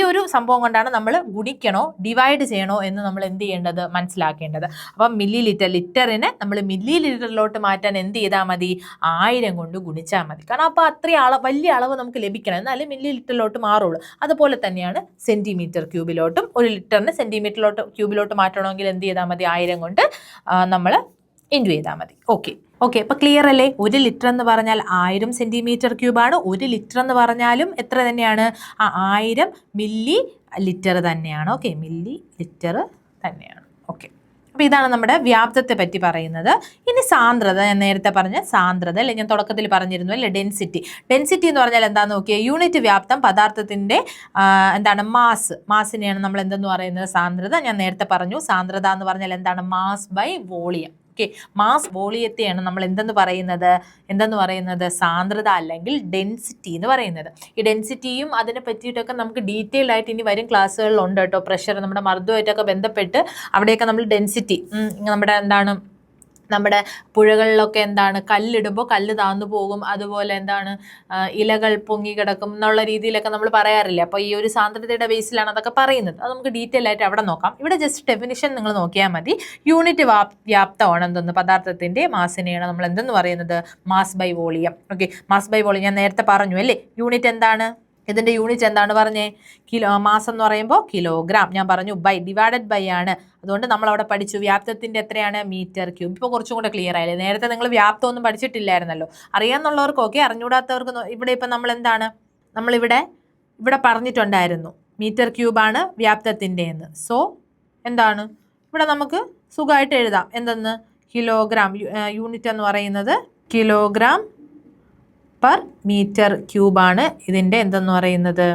ഒരു സംഭവം കൊണ്ടാണ് നമ്മൾ ഗുണിക്കണോ ഡിവൈഡ് ചെയ്യണോ എന്ന് നമ്മൾ എന്ത് ചെയ്യേണ്ടത്, മനസ്സിലാക്കേണ്ടത്. അപ്പം ലിറ്ററിനെ നമ്മൾ മില്ലി ലിറ്ററിലോട്ട് മാറ്റാൻ എന്ത് ചെയ്താൽ മതി, 1000 കൊണ്ട് ഗുണിച്ചാൽ മതി. കാരണം അപ്പോൾ അത്രയും വലിയ അളവ് നമുക്ക് ലഭിക്കണം, എന്നാലും മില്ലി ലിറ്ററിലോട്ട് മാറുള്ളൂ. അതുപോലെ തന്നെയാണ് സെന്റിമീറ്റർ ക്യൂബിലോട്ടും. 1 ലിറ്ററിന് സെന്റിമീറ്ററിലോട്ട് ക്യൂബിലോട്ട് മാറ്റണമെങ്കിൽ എന്ത് ചെയ്താൽ മതി, 1000 കൊണ്ട് നമ്മൾ ഇൻറ്റു ചെയ്താൽ മതി. ഓക്കെ, അപ്പോൾ ക്ലിയർ അല്ലേ? 1 ലിറ്റർ എന്ന് പറഞ്ഞാൽ 1000 സെന്റിമീറ്റർ ക്യൂബാണ്. 1 ലിറ്റർ എന്ന് പറഞ്ഞാലും എത്ര തന്നെയാണ്, 1000 മില്ലി ലിറ്റർ തന്നെയാണ്. ഓക്കെ, മില്ലി ലിറ്റർ തന്നെയാണ്. ഓക്കെ, അപ്പോൾ ഇതാണ് നമ്മുടെ വ്യാപ്തത്തെ പറ്റി പറയുന്നത്. ഇനി സാന്ദ്രത, ഞാൻ നേരത്തെ പറഞ്ഞ സാന്ദ്രത അല്ലെ, ഞാൻ തുടക്കത്തിൽ പറഞ്ഞിരുന്നു അല്ലേ, ഡെൻസിറ്റി എന്ന് പറഞ്ഞാൽ എന്താണെന്ന് നോക്കിയാൽ യൂണിറ്റ് വ്യാപ്തം പദാർത്ഥത്തിൻ്റെ എന്താണ്, മാസിനെയാണ് നമ്മൾ എന്തെന്ന് പറയുന്നത്, സാന്ദ്രത. ഞാൻ നേരത്തെ പറഞ്ഞു സാന്ദ്രത എന്ന് പറഞ്ഞാൽ എന്താണ്, mass by volume. Okay, mass വോളിയത്തെയാണ് നമ്മൾ എന്തെന്ന് പറയുന്നത്, സാന്ദ്രത അല്ലെങ്കിൽ ഡെൻസിറ്റി എന്ന് പറയുന്നത്. ഈ ഡെൻസിറ്റിയും അതിനെ പറ്റിയിട്ടൊക്കെ നമുക്ക് ഡീറ്റെയിൽ ആയിട്ട് ഇനി വരും ക്ലാസ്സുകളിൽ ഉണ്ട് കേട്ടോ. പ്രഷർ, നമ്മുടെ മർദ്ദവുമായിട്ടൊക്കെ ബന്ധപ്പെട്ട് അവിടെയൊക്കെ നമ്മൾ ഡെൻസിറ്റി, നമ്മുടെ പുഴകളിലൊക്കെ കല്ലിടുമ്പോൾ കല്ല് താന്നു പോകും, അതുപോലെ ഇലകൾ പൊങ്ങി കിടക്കും എന്നുള്ള രീതിയിലൊക്കെ നമ്മൾ പറയാറില്ല. അപ്പോൾ ഈ ഒരു സാന്ദ്രതയുടെ ബേസിലാണ് അതൊക്കെ പറയുന്നത്. അത് നമുക്ക് ഡീറ്റെയിൽ ആയിട്ട് അവിടെ നോക്കാം. ഇവിടെ ജസ്റ്റ് ഡെഫിനിഷൻ നിങ്ങൾ നോക്കിയാൽ മതി. യൂണിറ്റ് വ്യാപ്തമാണ് എന്തെന്ന്, പദാർത്ഥത്തിൻ്റെ മാസിനെയാണ് നമ്മൾ എന്തെന്ന് പറയുന്നത്, mass by volume. Okay, mass by volume ഞാൻ നേരത്തെ പറഞ്ഞു അല്ലേ. യൂണിറ്റ് എന്താണ്, ഇതിൻ്റെ യൂണിറ്റ് എന്താണ് പറഞ്ഞേ, മാസം എന്ന് പറയുമ്പോൾ കിലോഗ്രാം. ഞാൻ പറഞ്ഞു ഡിവൈഡഡ് ബൈ ആണ്. അതുകൊണ്ട് നമ്മൾ അവിടെ പഠിച്ചു വ്യാപ്തത്തിൻ്റെ എത്രയാണ്, മീറ്റർ ക്യൂബ്. ഇപ്പോൾ കുറച്ചും കൂടെ ക്ലിയർ ആയില്ലേ? നേരത്തെ നിങ്ങൾ വ്യാപ്തം ഒന്നും പഠിച്ചിട്ടില്ലായിരുന്നല്ലോ. അറിയാമെന്നുള്ളവർക്കൊക്കെ, അറിഞ്ഞൂടാത്തവർക്ക് ഇവിടെ ഇപ്പം നമ്മളിവിടെ പറഞ്ഞിട്ടുണ്ടായിരുന്നു മീറ്റർ ക്യൂബാണ് വ്യാപ്തത്തിൻ്റെ എന്ന്. സോ ഇവിടെ നമുക്ക് സുഖമായിട്ട് എഴുതാം എന്തെന്ന്, കിലോഗ്രാം. യൂണിറ്റ് എന്ന് പറയുന്നത് കിലോഗ്രാം പെർ മീറ്റർ ക്യൂബാണ് ഇതിൻ്റെ എന്തെന്ന് പറയുന്നത്,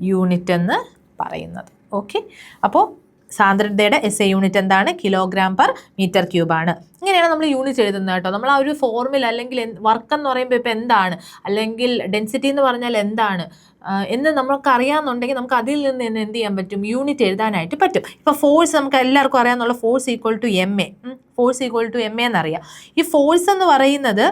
യൂണിറ്റ് എന്ന് പറയുന്നത്. ഓക്കെ, അപ്പോൾ സാന്ദ്രതയുടെ SI യൂണിറ്റ് എന്താണ്, കിലോഗ്രാം പെർ മീറ്റർ ക്യൂബാണ്. ഇങ്ങനെയാണ് നമ്മൾ യൂണിറ്റ് എഴുതുന്നത് കേട്ടോ. നമ്മൾ ആ ഒരു ഫോർമുല അല്ലെങ്കിൽ വർക്ക് എന്ന് പറയുമ്പോൾ ഇപ്പോൾ എന്താണ്, അല്ലെങ്കിൽ ഡെൻസിറ്റി എന്ന് പറഞ്ഞാൽ എന്താണ് എന്ന് നമുക്ക് അറിയാമെന്നുണ്ടെങ്കിൽ നമുക്ക് അതിൽ നിന്ന് തന്നെ എന്ത് ചെയ്യാൻ പറ്റും, യൂണിറ്റ് എഴുതാനായിട്ട് പറ്റും. ഇപ്പോൾ ഫോഴ്സ് നമുക്ക് എല്ലാവർക്കും അറിയാമെന്നുള്ള ഫോഴ്സ് ഈക്വൽ ടു MA എന്നറിയാം. ഈ ഫോഴ്സ് എന്ന് പറയുന്നത്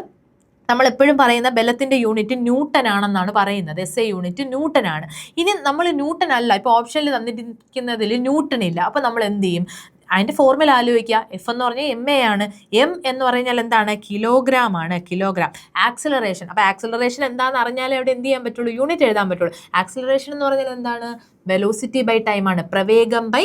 നമ്മൾ എപ്പോഴും പറയുന്ന ബലത്തിൻ്റെ യൂണിറ്റ് ന്യൂട്ടൺ ആണെന്നാണ് പറയുന്നത്. SI യൂണിറ്റ് ന്യൂട്ടൺ ആണ്. ഇനി നമ്മൾ ന്യൂട്ടൺ അല്ല, ഇപ്പോൾ ഓപ്ഷനിൽ തന്നിരിക്കുന്നതിൽ ന്യൂട്ടൺ ഇല്ല. അപ്പോൾ നമ്മൾ എന്ത് ചെയ്യും, അതിൻ്റെ ഫോർമുല ആലോചിക്കുക. F എന്ന് പറഞ്ഞാൽ MA ആണ്. M എന്ന് പറഞ്ഞാൽ എന്താണ്, കിലോഗ്രാം ആണ്. ആക്സിലറേഷൻ, അപ്പോൾ ആക്സിലറേഷൻ എന്താണെന്ന് അറിഞ്ഞാലേ അവിടെ എന്ത് ചെയ്യാൻ പറ്റുള്ളൂ, യൂണിറ്റ് എഴുതാൻ പറ്റുള്ളൂ. ആക്സിലറേഷൻ എന്ന് പറഞ്ഞാൽ എന്താണ്, വെലോസിറ്റി ബൈ ടൈം ആണ്. പ്രവേഗം ബൈ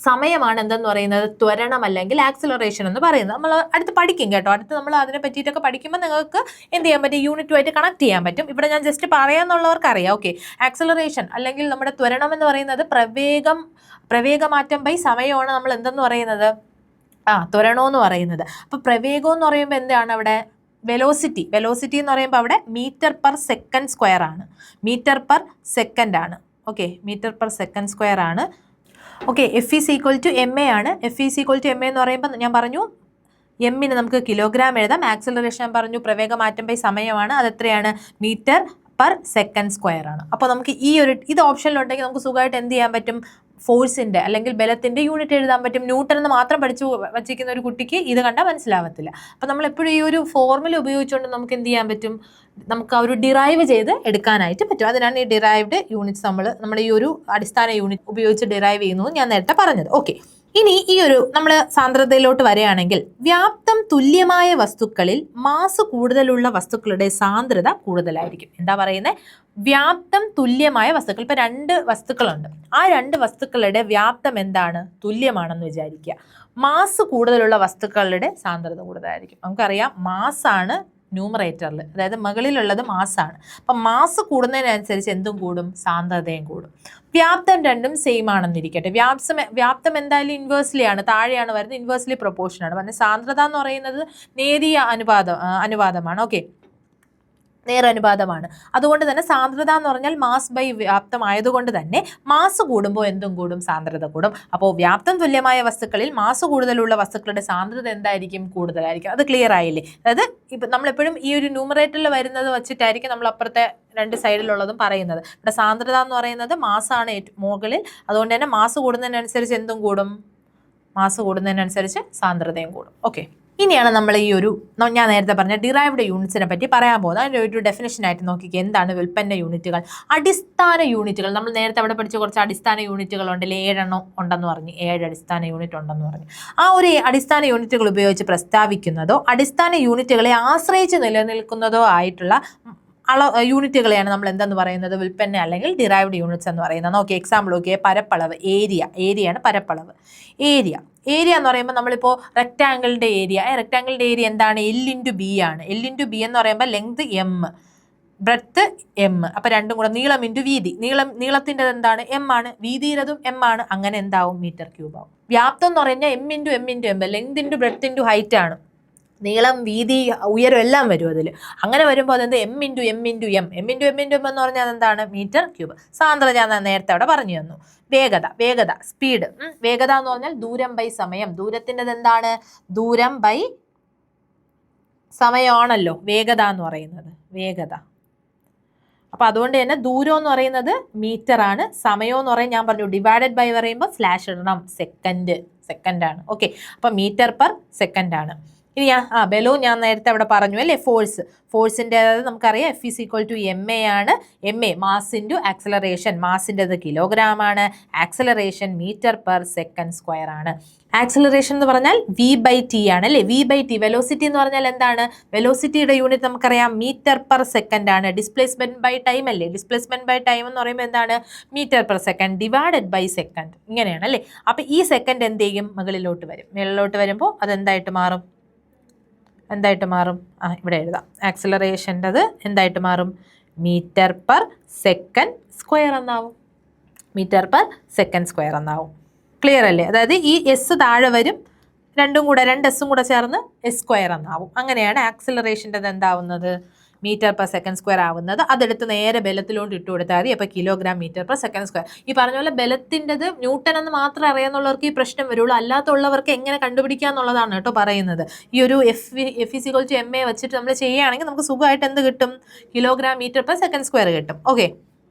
സമയമാണ് എന്തെന്ന് പറയുന്നത്, ത്വരണം അല്ലെങ്കിൽ ആക്സിലറേഷൻ എന്ന് പറയുന്നത്. നമ്മൾ അടുത്ത് പഠിക്കും കേട്ടോ. അടുത്ത് നമ്മൾ അതിനെ പറ്റിയിട്ടൊക്കെ പഠിക്കുമ്പോൾ നിങ്ങൾക്ക് എന്ത് ചെയ്യാൻ പറ്റും, യൂണിറ്റുമായിട്ട് കണക്ട് ചെയ്യാൻ പറ്റും. ഇവിടെ ഞാൻ ജസ്റ്റ് പറയാമെന്നുള്ളവർക്ക് അറിയാം. ഓക്കെ, ആക്സിലറേഷൻ അല്ലെങ്കിൽ നമ്മുടെ ത്വരണം എന്ന് പറയുന്നത് പ്രവേഗമാറ്റം ബൈ സമയമാണ് നമ്മൾ എന്തെന്ന് പറയുന്നത്, ത്വരണമെന്ന് പറയുന്നത്. അപ്പോൾ പ്രവേഗം എന്ന് പറയുമ്പോൾ എന്താണ് അവിടെ, വെലോസിറ്റി എന്ന് പറയുമ്പോൾ അവിടെ മീറ്റർ പെർ സെക്കൻഡ് സ്ക്വയർ ആണ്. മീറ്റർ പെർ സെക്കൻഡ് ആണ്. Okay, metre per second square ആണ്. Okay, F is equal to MA ആണ്. F is equal to MA എന്ന് പറയുമ്പോൾ ഞാൻ പറഞ്ഞു എമ്മിന് നമുക്ക് കിലോഗ്രാം എഴുതാം. ആക്സിലറേഷൻ ഞാൻ പറഞ്ഞു പ്രവേഗമാറ്റം ബൈ സമയമാണ്. അതെത്രയാണ്, മീറ്റർ പെർ സെക്കൻഡ് സ്ക്വയർ ആണ്. അപ്പോൾ നമുക്ക് ഇത് ഓപ്ഷനിലുണ്ടെങ്കിൽ നമുക്ക് സുഖമായിട്ട് എന്ത് ചെയ്യാൻ പറ്റും, ഫോഴ്സിൻ്റെ അല്ലെങ്കിൽ ബലത്തിൻ്റെ യൂണിറ്റ് എഴുതാൻ പറ്റും. ന്യൂട്ടൺ എന്ന് മാത്രം പഠിച്ചു വച്ചിരിക്കുന്ന ഒരു കുട്ടിക്ക് ഇത് കണ്ടാൽ മനസ്സിലാവത്തില്ല. അപ്പോൾ നമ്മൾ എപ്പോഴും ഈ ഒരു ഫോർമുല ഉപയോഗിച്ചുകൊണ്ട് നമുക്ക് എന്ത് ചെയ്യാൻ പറ്റും, നമുക്ക് ആ ഒരു ഡിറൈവ് ചെയ്ത് എടുക്കാനായിട്ട് പറ്റും. അതിനാണ് ഈ ഡിറൈവ്ഡ് യൂണിറ്റ്സ് നമ്മൾ ഈ ഒരു അടിസ്ഥാന യൂണിറ്റ് ഉപയോഗിച്ച് ഡിറൈവ് ചെയ്യുന്നു ഞാൻ നേരത്തെ പറഞ്ഞത്. ഓക്കെ, ഇനി നമ്മൾ സാന്ദ്രതയിലോട്ട് വരികയാണെങ്കിൽ വ്യാപ്തം തുല്യമായ വസ്തുക്കളിൽ മാസ് കൂടുതലുള്ള വസ്തുക്കളുടെ സാന്ദ്രത കൂടുതലായിരിക്കും. എന്താ പറയുന്നത്, വ്യാപ്തം തുല്യമായ വസ്തുക്കൾ. ഇപ്പോൾ 2 വസ്തുക്കളുണ്ട്. ആ 2 വസ്തുക്കളുടെ വ്യാപ്തം എന്താണ്, തുല്യമാണെന്ന് വിചാരിക്കുക. മാസ് കൂടുതലുള്ള വസ്തുക്കളുടെ സാന്ദ്രത കൂടുതലായിരിക്കും. നമുക്കറിയാം മാസാണ് ന്യൂമറേറ്ററിൽ, അതായത് മുകളിലുള്ളത് മാസാണ്. അപ്പം മാസ് കൂടുന്നതിനനുസരിച്ച് എന്തും കൂടും, സാന്ദ്രതയും കൂടും. വ്യാപ്തം രണ്ടും സെയിം ആണെന്നിരിക്കട്ടെ. വ്യാപ്തം എന്തായാലും ഇൻവേഴ്സ്ലി ആണ്, താഴെയാണ് വരുന്നത്, ഇൻവേഴ്സ്ലി പ്രൊപ്പോർഷൻ ആണ്. പറഞ്ഞാൽ സാന്ദ്രത എന്ന് പറയുന്നത് നേരിയ അനുപാതമാണ്. ഓക്കെ, നേരനുപാതമാണ്. അതുകൊണ്ട് തന്നെ സാന്ദ്രത എന്ന് പറഞ്ഞാൽ മാസ് ബൈ വ്യാപ്തം ആയതുകൊണ്ട് തന്നെ മാസ് കൂടുമ്പോൾ എന്തും കൂടും, സാന്ദ്രത കൂടും. അപ്പോൾ വ്യാപ്തം തുല്യമായ വസ്തുക്കളിൽ മാസ് കൂടുതലുള്ള വസ്തുക്കളുടെ സാന്ദ്രത എന്തായിരിക്കും, കൂടുതലായിരിക്കും. അത് ക്ലിയർ ആയില്ലേ? അതായത് ഇപ്പം നമ്മളെപ്പോഴും ഈ ഒരു ന്യൂമറേറ്ററിൽ വരുന്നത് വെച്ചിട്ടായിരിക്കും നമ്മൾ അപ്പുറത്തെ രണ്ട് സൈഡിലുള്ളതും പറയുന്നത്. ഇവിടെ സാന്ദ്രത എന്ന് പറയുന്നത് മാസാണ് മുകളിൽ, അതുകൊണ്ട് തന്നെ മാസ് കൂടുന്നതിനനുസരിച്ച് എന്തും കൂടും, മാസ് കൂടുന്നതിനനുസരിച്ച് സാന്ദ്രതയും കൂടും. ഓക്കെ, ഇനിയാണ് നമ്മൾ ഈ ഒരു ഞാൻ നേരത്തെ പറഞ്ഞ ഡിറൈവ്ഡ് യൂണിറ്റ്സിനെ പറ്റി പറയാൻ പോകുന്നത്. അതിൻ്റെ ഒരു ഡെഫിനേഷനായിട്ട് നോക്കിക്കുക, എന്താണ് വ്യുൽപ്പന്ന യൂണിറ്റുകൾ? അടിസ്ഥാന യൂണിറ്റുകൾ. നമ്മൾ നേരത്തെ അവിടെ പഠിച്ച കുറച്ച് അടിസ്ഥാന യൂണിറ്റുകൾ ഉണ്ടല്ലേ, 7 ഉണ്ടെന്ന് പറഞ്ഞു, 7 അടിസ്ഥാന യൂണിറ്റ് ഉണ്ടെന്ന് പറഞ്ഞു. ആ ഒരു അടിസ്ഥാന യൂണിറ്റുകൾ ഉപയോഗിച്ച് പ്രസ്താവിക്കുന്നതോ അടിസ്ഥാന യൂണിറ്റുകളെ ആശ്രയിച്ച് നിലനിൽക്കുന്നതോ ആയിട്ടുള്ള യൂണിറ്റുകളെയാണ് നമ്മൾ എന്തെന്ന് പറയുന്നത്, വ്യുൽപ്പന്ന അല്ലെങ്കിൽ ഡിറൈവ്ഡ് യൂണിറ്റ്സ് എന്ന് പറയുന്നത്. നോക്കിയേ, എക്സാമ്പിൾ നോക്കിയേ, പരപ്പളവ്, ഏരിയയാണ് പരപ്പളവ്. ഏരിയ എന്ന് പറയുമ്പോൾ നമ്മളിപ്പോൾ റെക്റ്റാങ്കിളിൻ്റെ റെക്റ്റാങ്കിളിൻ്റെ ഏരിയ എന്താണ്, L/B ആണ്. L/B എന്ന് പറയുമ്പോൾ ലെങ്ത് M, ബ്രെഡ്ത്ത് M. അപ്പോൾ രണ്ടും കൂടെ നീളം ഇൻറ്റു വീതി. നീളത്തിൻ്റെ എന്താണ്, M ആണ്, വീതിയുടേതും M ആണ്. അങ്ങനെ എന്താവും, മീറ്റർ ക്യൂബ് ആവും. വ്യാപ്തം എന്ന് പറഞ്ഞാൽ M/M/M, length into breadth into height ആണ്. നീളം, വീതി, ഉയരം എല്ലാം വരും അതിൽ. അങ്ങനെ വരുമ്പോൾ അതെന്ത്, M/M/M എന്ന് പറഞ്ഞാൽ എന്താണ്, മീറ്റർ ക്യൂബ്. സാന്ദ്രത ഞാൻ നേരത്തെ അവിടെ പറഞ്ഞു തന്നു. വേഗത, സ്പീഡ്. വേഗത എന്ന് പറഞ്ഞാൽ ദൂരം ബൈ സമയം. ദൂരത്തിൻ്റെത് എന്താണ്, ദൂരം ബൈ സമയമാണല്ലോ വേഗത എന്ന് പറയുന്നത്, വേഗത. അപ്പോൾ അതുകൊണ്ട് തന്നെ ദൂരം എന്ന് പറയുന്നത് മീറ്റർ ആണ്. സമയം എന്ന് പറയുന്നത് ഞാൻ പറഞ്ഞു ഡിവൈഡഡ് ബൈ പറയുമ്പോൾ സ്ലാഷ് ഇടണം, സെക്കൻഡാണ്. ഓക്കെ, അപ്പം മീറ്റർ പെർ സെക്കൻഡ് ആണ്. ഇനി ബലവും ഞാൻ നേരത്തെ അവിടെ പറഞ്ഞു അല്ലേ, ഫോഴ്സിൻ്റെ അതായത് നമുക്കറിയാം F=ma ആണ്. ma mass into acceleration. മാസിൻ്റെത് കിലോഗ്രാം ആണ്, acceleration metre per second square ആണ്. ആക്സലറേഷൻ എന്ന് പറഞ്ഞാൽ v/t ആണ് അല്ലേ, v/t. വെലോസിറ്റി എന്ന് പറഞ്ഞാൽ എന്താണ്, വെലോസിറ്റിയുടെ യൂണിറ്റ് നമുക്കറിയാം മീറ്റർ പെർ സെക്കൻഡ് ആണ്. ഡിസ്പ്ലേസ്മെന്റ് ബൈ ടൈം അല്ലേ, ഡിസ്പ്ലേസ്മെന്റ് ബൈ ടൈം എന്ന് പറയുമ്പോൾ എന്താണ്, metre per second divided by second, ഇങ്ങനെയാണ് അല്ലേ. അപ്പോൾ ഈ സെക്കൻഡ് എന്ത് ചെയ്യും, മുകളിലോട്ട് വരുമ്പോൾ അതെന്തായിട്ട് മാറും, ഇവിടെ എഴുതാം, ആക്സലറേഷൻ്റെത് എന്തായിട്ട് മാറും, മീറ്റർ പെർ സെക്കൻഡ് സ്ക്വയർ എന്നാവും, ക്ലിയർ അല്ലേ? അതായത് ഈ എസ് താഴെ വരും, രണ്ട് എസ്സും കൂടെ ചേർന്ന് S² എന്നാവും. അങ്ങനെയാണ് ആക്സലറേഷൻ്റെത് എന്താവുന്നത്, മീറ്റർ പെർ സെക്കൻഡ് സ്ക്വയർ ആവുന്നത്. അതെടുത്ത് നേരെ ബലത്തിലോട്ട് ഇട്ട് കൊടുത്താൽ മതി. അപ്പോൾ kilogram metre per second square. ഈ പറഞ്ഞ പോലെ ബലത്തിൻ്റെത് ന്യൂട്ടൺ എന്ന് മാത്രമേ അറിയാവുന്നവർക്ക് ഈ പ്രശ്നം വരുള്ളൂ. അല്ലാത്തുള്ളവർക്ക് എങ്ങനെ കണ്ടുപിടിക്കുക എന്നുള്ളതാണ് കേട്ടോ പറയുന്നത്. ഈ ഒരു F=ma വെച്ചിട്ട് നമ്മൾ ചെയ്യുകയാണെങ്കിൽ നമുക്ക് സുഖമായിട്ട് എന്ത് കിട്ടും, kilogram metre per second square കിട്ടും. ഓക്കെ,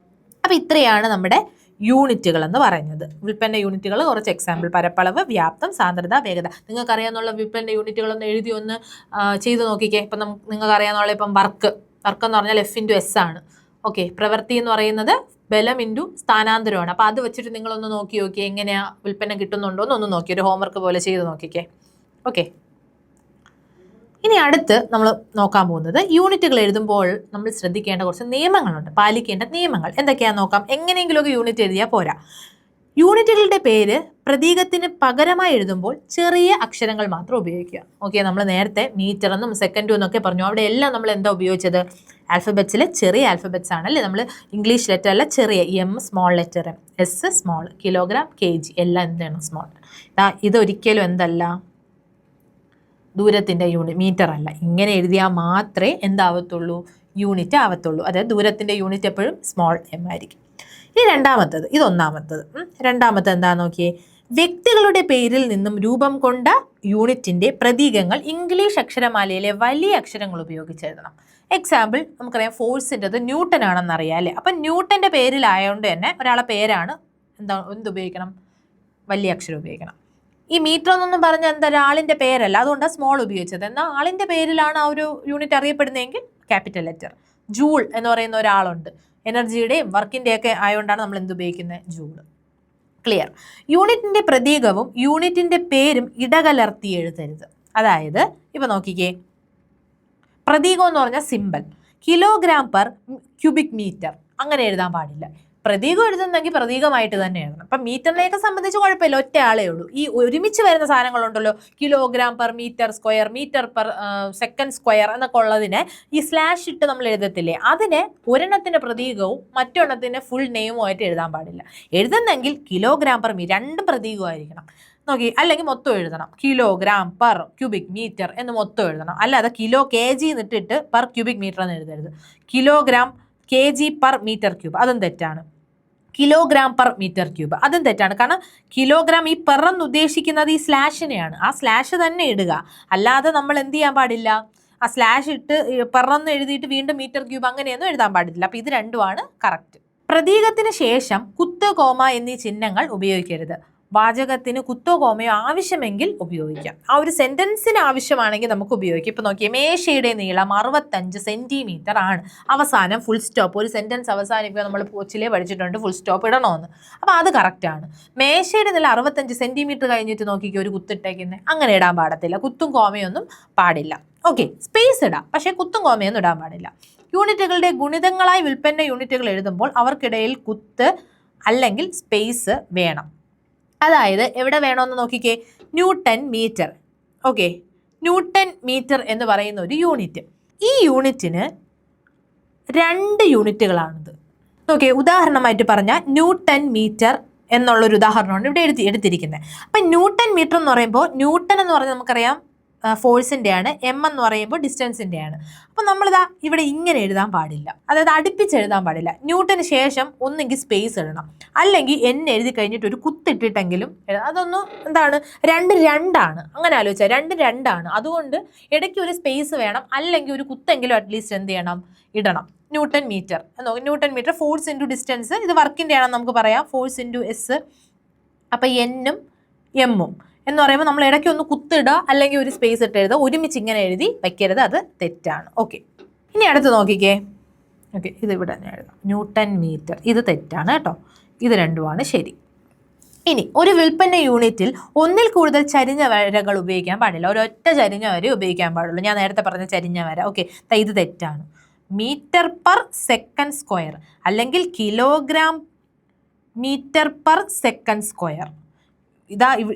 അപ്പോൾ ഇത്രയാണ് നമ്മുടെ യൂണിറ്റുകൾ എന്ന് പറയുന്നത്. വ്യുൽപ്പന്ന യൂണിറ്റുകൾ കുറച്ച് എക്സാമ്പിൾ: പരപ്പളവ്, വ്യാപ്തം, സാന്ദ്രത, വേഗത. നിങ്ങൾക്ക് അറിയാവുന്ന വ്യുൽപ്പന്ന യൂണിറ്റുകളൊന്ന് എഴുതി ഒന്ന് ചെയ്ത് നോക്കിക്കേ. ഇപ്പം നിങ്ങൾക്ക് അറിയാവുന്ന ഇപ്പം വർക്ക് എന്ന് പറഞ്ഞാൽ F/S ആണ്. ഓക്കെ, പ്രവൃത്തി എന്ന് പറയുന്നത് ബലം ഇൻറ്റു സ്ഥാനാന്തരമാണ്. അപ്പോൾ അത് വെച്ചിട്ട് നിങ്ങളൊന്ന് നോക്കി എങ്ങനെയാണ് വ്യുൽപ്പന്നം കിട്ടുന്നുണ്ടോ എന്നൊന്ന് നോക്കി, ഒരു ഹോംവർക്ക് പോലെ ചെയ്ത് നോക്കിക്കേ. ഓക്കെ, ഇനി അടുത്ത് നമ്മൾ നോക്കാൻ പോകുന്നത് യൂണിറ്റുകൾ എഴുതുമ്പോൾ നമ്മൾ ശ്രദ്ധിക്കേണ്ട കുറച്ച് നിയമങ്ങളുണ്ട്, പാലിക്കേണ്ട നിയമങ്ങൾ എന്തൊക്കെയാണെന്ന് നോക്കാം. എങ്ങനെയെങ്കിലുമൊക്കെ യൂണിറ്റ് എഴുതിയാൽ പോരാ. യൂണിറ്റുകളുടെ പേര് പ്രതീകത്തിന് പകരമായി എഴുതുമ്പോൾ ചെറിയ അക്ഷരങ്ങൾ മാത്രം ഉപയോഗിക്കുക. ഓക്കെ, നമ്മൾ നേരത്തെ മീറ്റർ എന്നും സെക്കൻഡും എന്നൊക്കെ പറഞ്ഞു. അവിടെ എല്ലാം നമ്മൾ എന്താ ഉപയോഗിച്ചത്, ആൽഫബറ്റ്സിലെ ചെറിയ ആൽഫബറ്റ്സ് ആണല്ലേ. നമ്മൾ ഇംഗ്ലീഷ് ലെറ്റർ അല്ല, ചെറിയ M small letter, S small, kilogram, kg എല്ലാം എന്താണ് സ്മോൾ. ഇതൊരിക്കലും എന്തല്ല, ദൂരത്തിൻ്റെ യൂണിറ്റ്, മീറ്റർ അല്ല. ഇങ്ങനെ എഴുതിയാൽ മാത്രമേ എന്താവത്തുള്ളൂ, യൂണിറ്റ് ആവത്തുള്ളൂ. അതായത് ദൂരത്തിൻ്റെ യൂണിറ്റ് എപ്പോഴും സ്മോൾ m ആയിരിക്കും. ഇനി രണ്ടാമത്തത് എന്താണെന്ന് നോക്കിയേ. വ്യക്തികളുടെ പേരിൽ നിന്നും രൂപം കൊണ്ട യൂണിറ്റിൻ്റെ പ്രതീകങ്ങൾ ഇംഗ്ലീഷ് അക്ഷരമാലയിലെ വലിയ അക്ഷരങ്ങൾ ഉപയോഗിച്ച് എഴുതണം. എക്സാമ്പിൾ നമുക്കറിയാം, ഫോഴ്സിൻ്റെത് ന്യൂട്ടൺ ആണെന്നറിയാം അല്ലേ. അപ്പം ന്യൂട്ടൻ്റെ പേരിലായതുകൊണ്ട് തന്നെ ഒരാളെ പേരാണ് എന്തുപയോഗിക്കണം, വലിയ അക്ഷരം ഉപയോഗിക്കണം. ഈ മീറ്റർ എന്നൊന്നും പറഞ്ഞാൽ എന്താ, ഒരാളിൻ്റെ പേരല്ല, അതുകൊണ്ടാണ് സ്മോൾ ഉപയോഗിച്ചത്. എന്നാൽ ആളിൻ്റെ പേരിലാണ് ആ ഒരു യൂണിറ്റ് അറിയപ്പെടുന്നതെങ്കിൽ ക്യാപിറ്റൽ ലെറ്റർ. ജൂൾ എന്ന് പറയുന്ന ഒരാളുണ്ട്, എനർജിയുടെയും വർക്കിൻ്റെയൊക്കെ ആയതുകൊണ്ടാണ് നമ്മൾ ഉപയോഗിക്കുന്നത്, ജൂൾ. ക്ലിയർ. യൂണിറ്റിൻ്റെ പ്രതീകവും യൂണിറ്റിൻ്റെ പേരും ഇടകലർത്തി എഴുതരുത്. അതായത് ഇപ്പം നോക്കിക്കേ, പ്രതീകം എന്ന് പറഞ്ഞാൽ symbol, kilogram per cubic metre അങ്ങനെ എഴുതാൻ പാടില്ല. പ്രതീകം എഴുതുന്നെങ്കിൽ പ്രതീകമായിട്ട് തന്നെ എഴുതണം. അപ്പം മീറ്ററിനെയൊക്കെ സംബന്ധിച്ച് കുഴപ്പമില്ല, ഒറ്റ ആളേ ഉള്ളൂ. ഈ ഒരുമിച്ച് വരുന്ന സാധനങ്ങളുണ്ടല്ലോ, kilogram per metre square, metre per second square എന്നൊക്കെ ഉള്ളതിനെ ഈ സ്ലാഷ് ഇട്ട് നമ്മൾ എഴുതത്തില്ലേ, അതിനെ ഒരെണ്ണത്തിൻ്റെ പ്രതീകവും മറ്റൊരെണ്ണത്തിൻ്റെ ഫുൾ നെയിമും ആയിട്ട് എഴുതാൻ പാടില്ല. എഴുതുന്നെങ്കിൽ കിലോഗ്രാം പെർ രണ്ടും പ്രതീകമായിരിക്കണം. നോക്കി, അല്ലെങ്കിൽ മൊത്തം എഴുതണം, കിലോഗ്രാം പെർ ക്യൂബിക് മീറ്റർ എന്ന് മൊത്തം എഴുതണം. അല്ലാതെ കിലോ kg എന്നിട്ടിട്ട് പെർ ക്യൂബിക് മീറ്റർ എന്ന് എഴുതരുത്. Kilogram kg per metre cube അതും തെറ്റാണ്. കിലോഗ്രാം പെർ മീറ്റർ ക്യൂബ് അതും തെറ്റാണ്. കാരണം കിലോഗ്രാം ഈ പെർ എന്ന് ഉദ്ദേശിക്കുന്നത് ഈ സ്ലാഷിനെയാണ്. ആ സ്ലാഷ് തന്നെ ഇടുക. അല്ലാതെ നമ്മൾ എന്ത് ചെയ്യാൻ പാടില്ല, ആ സ്ലാഷ് ഇട്ട് പെർ എന്ന് എഴുതിയിട്ട് വീണ്ടും മീറ്റർ ക്യൂബ് അങ്ങനെയൊന്നും എഴുതാൻ പാടില്ല. അപ്പോൾ ഇത് രണ്ടുമാണ് കറക്റ്റ്. പ്രതീകത്തിന് ശേഷം കുത്ത്, കോമ എന്നീ ചിഹ്നങ്ങൾ ഉപയോഗിക്കരുത്. വാചകത്തിന് കുത്തോ കോമയോ ആവശ്യമെങ്കിൽ ഉപയോഗിക്കാം. ആ ഒരു സെന്റൻസിന് ആവശ്യമാണെങ്കിൽ നമുക്ക് ഉപയോഗിക്കാം. ഇപ്പൊ നോക്കിയേ, മേശയുടെ നീളം 65 സെന്റിമീറ്റർ ആണ്. അവസാനം ഫുൾ സ്റ്റോപ്പ്. ഒരു സെന്റൻസ് അവസാനിപ്പിക്കുക നമ്മൾ പോച്ചിലേ പഠിച്ചിട്ടുണ്ട്, ഫുൾ സ്റ്റോപ്പ് ഇടണമെന്ന്. അപ്പൊ അത് കറക്റ്റ് ആണ്. മേശയുടെ നീളം 65 സെന്റിമീറ്റർ കഴിഞ്ഞിട്ട് നോക്കിക്കോ ഒരു കുത്തിട്ടേക്കുന്നത്, അങ്ങനെ ഇടാൻ പാടത്തില്ല. കുത്തും കോമയൊന്നും പാടില്ല. ഓക്കെ, സ്പേസ് ഇടാം, പക്ഷേ കുത്തും കോമയൊന്നും ഇടാൻ പാടില്ല. യൂണിറ്റുകളുടെ ഗുണിതങ്ങളായി വിൽപ്പന യൂണിറ്റുകൾ എഴുതുമ്പോൾ അവർക്കിടയിൽ കുത്ത് അല്ലെങ്കിൽ സ്പേസ് വേണം. അതായത് എവിടെ വേണമെന്ന് നോക്കിക്കേ, newton metre. Okay, newton metre എന്ന് പറയുന്ന ഒരു യൂണിറ്റ്. ഈ യൂണിറ്റിന് 2 യൂണിറ്റുകളാണിത്. ഓക്കെ, ഉദാഹരണമായിട്ട് പറഞ്ഞാൽ ന്യൂട്ടൺ മീറ്റർ എന്നുള്ളൊരു ഉദാഹരണമാണ് ഇവിടെ എടുത്തിരിക്കുന്നത്. അപ്പം ന്യൂട്ടൺ മീറ്റർ എന്ന് പറയുമ്പോൾ, ന്യൂട്ടൺ എന്ന് പറഞ്ഞാൽ നമുക്കറിയാം ഫോഴ്സിൻ്റെ ആണ്, എം എന്ന് പറയുമ്പോൾ ഡിസ്റ്റൻസിൻ്റെ ആണ്. അപ്പം നമ്മളിതാ ഇവിടെ ഇങ്ങനെ എഴുതാൻ പാടില്ല, അതായത് അടുപ്പിച്ച് എഴുതാൻ പാടില്ല. ന്യൂട്ടന് ശേഷം ഒന്നെങ്കിൽ സ്പേസ് എഴുതണം, അല്ലെങ്കിൽ എൻ എഴുതി കഴിഞ്ഞിട്ട് ഒരു കുത്തിട്ടിട്ടെങ്കിലും എഴുതാം. അതൊന്നും എന്താണ്, 2 2ആണ്. അങ്ങനെ ആലോചിച്ചാൽ 2 2ആണ്. അതുകൊണ്ട് ഇടയ്ക്ക് ഒരു സ്പേസ് വേണം, അല്ലെങ്കിൽ ഒരു കുത്തെങ്കിലും അറ്റ്ലീസ്റ്റ് എന്ത് ചെയ്യണം, ഇടണം. ന്യൂട്ടൺ മീറ്റർ എന്നോ, newton metre force into distance, ഇത് വർക്കിൻ്റെ ആണെന്ന് നമുക്ക് പറയാം, ഫോഴ്സ് ഇൻറ്റു എസ്. അപ്പം എന്നും എമ്മും എന്ന് പറയുമ്പോൾ നമ്മൾ ഇടയ്ക്ക് ഒന്ന് കുത്തിടുക, അല്ലെങ്കിൽ ഒരു സ്പേസ് ഇട്ട് എഴുതുക. ഒരുമിച്ച് ഇങ്ങനെ എഴുതി വയ്ക്കരുത്, അത് തെറ്റാണ്. ഓക്കെ, ഇനി അടുത്ത് നോക്കിക്കേ. ഓക്കെ, ഇത് ഇവിടെ തന്നെ എഴുതാം, ന്യൂട്ടൺ മീറ്റർ. ഇത് തെറ്റാണ് കേട്ടോ, ഇത് രണ്ടുമാണ് ശരി. ഇനി ഒരു വിൽപ്പന യൂണിറ്റിൽ ഒന്നിൽ കൂടുതൽ ചരിഞ്ഞ വരകൾ ഉപയോഗിക്കാൻ പാടില്ല. ഒരൊറ്റ ചരിഞ്ഞ വര ഉപയോഗിക്കാൻ പാടുള്ളൂ. ഞാൻ നേരത്തെ പറഞ്ഞ ചരിഞ്ഞ വര. ഓക്കെ, ഇത് തെറ്റാണ്. മീറ്റർ പെർ സെക്കൻഡ് സ്ക്വയർ അല്ലെങ്കിൽ kilogram metre per second square.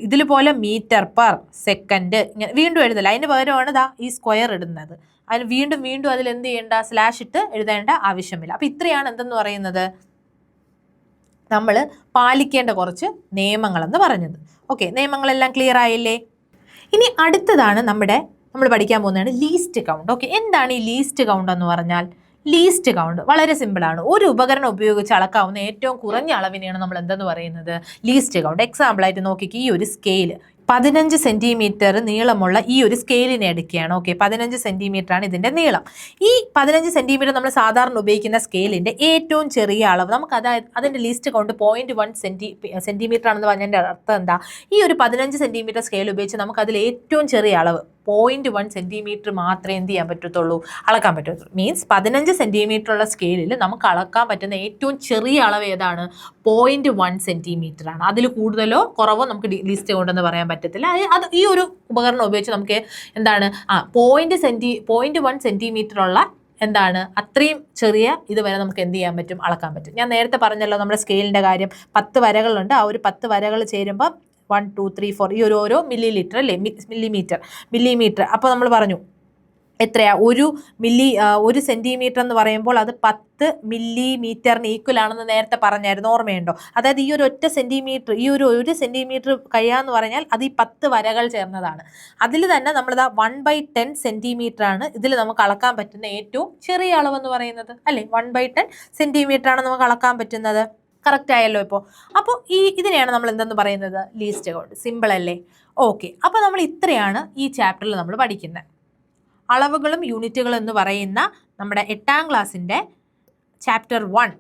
ഇതിൽ പോലെ മീറ്റർ പെർ സെക്കൻഡ് ഇങ്ങനെ വീണ്ടും എഴുതല്ല, അതിന് പകരമാണ് ഈ സ്ക്വയർ ഇടുന്നത്. അതിന് വീണ്ടും അതിൽ എന്ത് ചെയ്യേണ്ട, സ്ലാഷ് ഇട്ട് എഴുതേണ്ട ആവശ്യമില്ല. അപ്പം ഇത്രയാണ് എന്തെന്ന് പറയുന്നത്, നമ്മൾ പാലിക്കേണ്ട കുറച്ച് നിയമങ്ങളെന്ന് പറഞ്ഞത്. ഓക്കെ, നിയമങ്ങളെല്ലാം ക്ലിയർ ആയില്ലേ? ഇനി അടുത്തതാണ് നമ്മൾ പഠിക്കാൻ പോകുന്നതാണ് ലീസ്റ്റ് കൗണ്ട്. ഓക്കെ, എന്താണ് ഈ ലീസ്റ്റ് കൗണ്ട് എന്ന് പറഞ്ഞാൽ? ലീസ്റ്റ് കൗണ്ട് വളരെ സിമ്പിളാണ്. ഒരു ഉപകരണം ഉപയോഗിച്ച് അളക്കാവുന്ന ഏറ്റവും കുറഞ്ഞ അളവിനെയാണ് നമ്മൾ എന്തെന്ന് പറയുന്നത്, ലീസ്റ്റ് കൗണ്ട്. എക്സാമ്പിളായിട്ട് നോക്കിക്ക്, ഈ ഒരു സ്കെയിൽ 15 സെൻറ്റിമീറ്റർ നീളമുള്ള ഈ ഒരു സ്കെയിലിനെ എടുക്കുകയാണ്. ഓക്കെ, 15 സെൻറ്റിമീറ്റർ ആണ് ഇതിൻ്റെ നീളം. ഈ 15 സെൻറ്റിമീറ്റർ നമ്മൾ സാധാരണ ഉപയോഗിക്കുന്ന സ്കെയിലിൻ്റെ ഏറ്റവും ചെറിയ അളവ് നമുക്ക് അതിൻ്റെ ലീസ്റ്റ് കൗണ്ട് 0.1 സെൻറ്റിമീറ്റർ ആണെന്ന് പറഞ്ഞതിൻ്റെ അർത്ഥം എന്താ? ഈ ഒരു 15 സെൻറ്റിമീറ്റർ സ്കെയിൽ ഉപയോഗിച്ച് നമുക്ക് അതിൽ ഏറ്റവും ചെറിയ അളവ് 0.1 സെൻറ്റിമീറ്റർ മാത്രമേ എന്ത് ചെയ്യാൻ പറ്റത്തുള്ളൂ, അളക്കാൻ പറ്റത്തുള്ളൂ. മീൻസ് 15 സെൻറ്റിമീറ്റർ ഉള്ള സ്കെയിലിൽ നമുക്ക് അളക്കാൻ പറ്റുന്ന ഏറ്റവും ചെറിയ അളവ് ഏതാണ്? 0.1 സെൻറ്റിമീറ്റർ ആണ്. അതിൽ കൂടുതലോ കുറവോ നമുക്ക് ലീസ്റ്റ് കൗണ്ടെന്ന് പറയാൻ പറ്റത്തില്ല. അത് ഈ ഒരു ഉപകരണം ഉപയോഗിച്ച് നമുക്ക് എന്താണ് 0.1 സെൻറ്റിമീറ്റർ ഉള്ള എന്താണ് അത്രയും ചെറിയ ഇതുവരെ നമുക്ക് എന്ത് ചെയ്യാൻ പറ്റും, അളക്കാൻ പറ്റും. ഞാൻ നേരത്തെ പറഞ്ഞല്ലോ നമ്മുടെ സ്കെയിലിൻ്റെ കാര്യം, 10 വരകളുണ്ട്. ആ ഒരു 10 വരകൾ ചേരുമ്പോൾ 1 2 3 4 ഈ ഓരോ മില്ലി ലിറ്റർ അല്ലേ, മില്ലിമീറ്റർ. അപ്പോൾ നമ്മൾ പറഞ്ഞു എത്രയാ, ഒരു സെൻറ്റിമീറ്റർ എന്ന് പറയുമ്പോൾ അത് 10 മില്ലിമീറ്ററിന് ഈക്വൽ ആണെന്ന് നേരത്തെ പറഞ്ഞായിരുന്നു, ഓർമ്മയുണ്ടോ? അതായത് ഈ ഒരു ഒറ്റ സെൻറ്റിമീറ്റർ, ഈ ഒരു സെൻറ്റിമീറ്റർ കഴിയാന്ന് പറഞ്ഞാൽ അത് ഈ 10 വരകൾ ചേർന്നതാണ്. അതിൽ തന്നെ നമ്മളിതാ 1/10 സെൻറ്റിമീറ്റർ ആണ് ഇതിൽ നമുക്ക് അളക്കാൻ പറ്റുന്ന ഏറ്റവും ചെറിയ അളവെന്ന് പറയുന്നത്, അല്ലേ? 1/10 സെൻറ്റിമീറ്റർ ആണ് നമുക്ക് അളക്കാൻ പറ്റുന്നത്. കറക്റ്റ് ആയല്ലോ ഇപ്പോൾ. അപ്പോൾ ഇതിനെയാണ് നമ്മൾ എന്തെന്ന് പറയുന്നത്, ലീസ്റ്റ് കൗണ്ട്. സിമ്പിൾ അല്ലേ? ഓക്കെ, അപ്പോൾ നമ്മൾ ഇത്രയാണ് ഈ ചാപ്റ്ററിൽ നമ്മൾ പഠിക്കുന്നത്. അളവുകളും യൂണിറ്റുകളും എന്ന് പറയുന്ന നമ്മുടെ 8ാം ക്ലാസ്സിൻ്റെ ചാപ്റ്റർ 1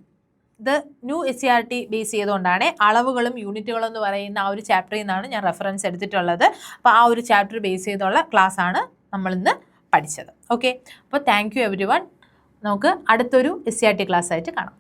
ഇത് ന്യൂ SCERT ബേസ് ചെയ്തുകൊണ്ടാണ് അളവുകളും യൂണിറ്റുകളും എന്ന് പറയുന്ന ആ ഒരു ചാപ്റ്ററിൽ നിന്നാണ് ഞാൻ റെഫറൻസ് എടുത്തിട്ടുള്ളത്. അപ്പോൾ ആ ഒരു ചാപ്റ്റർ ബേസ് ചെയ്തുള്ള ക്ലാസ്സാണ് നമ്മളിന്ന് പഠിച്ചത്. ഓക്കെ, അപ്പോൾ താങ്ക് യു എവരി വൺ. നമുക്ക് അടുത്തൊരു SCERT ക്ലാസ്സായിട്ട് കാണാം.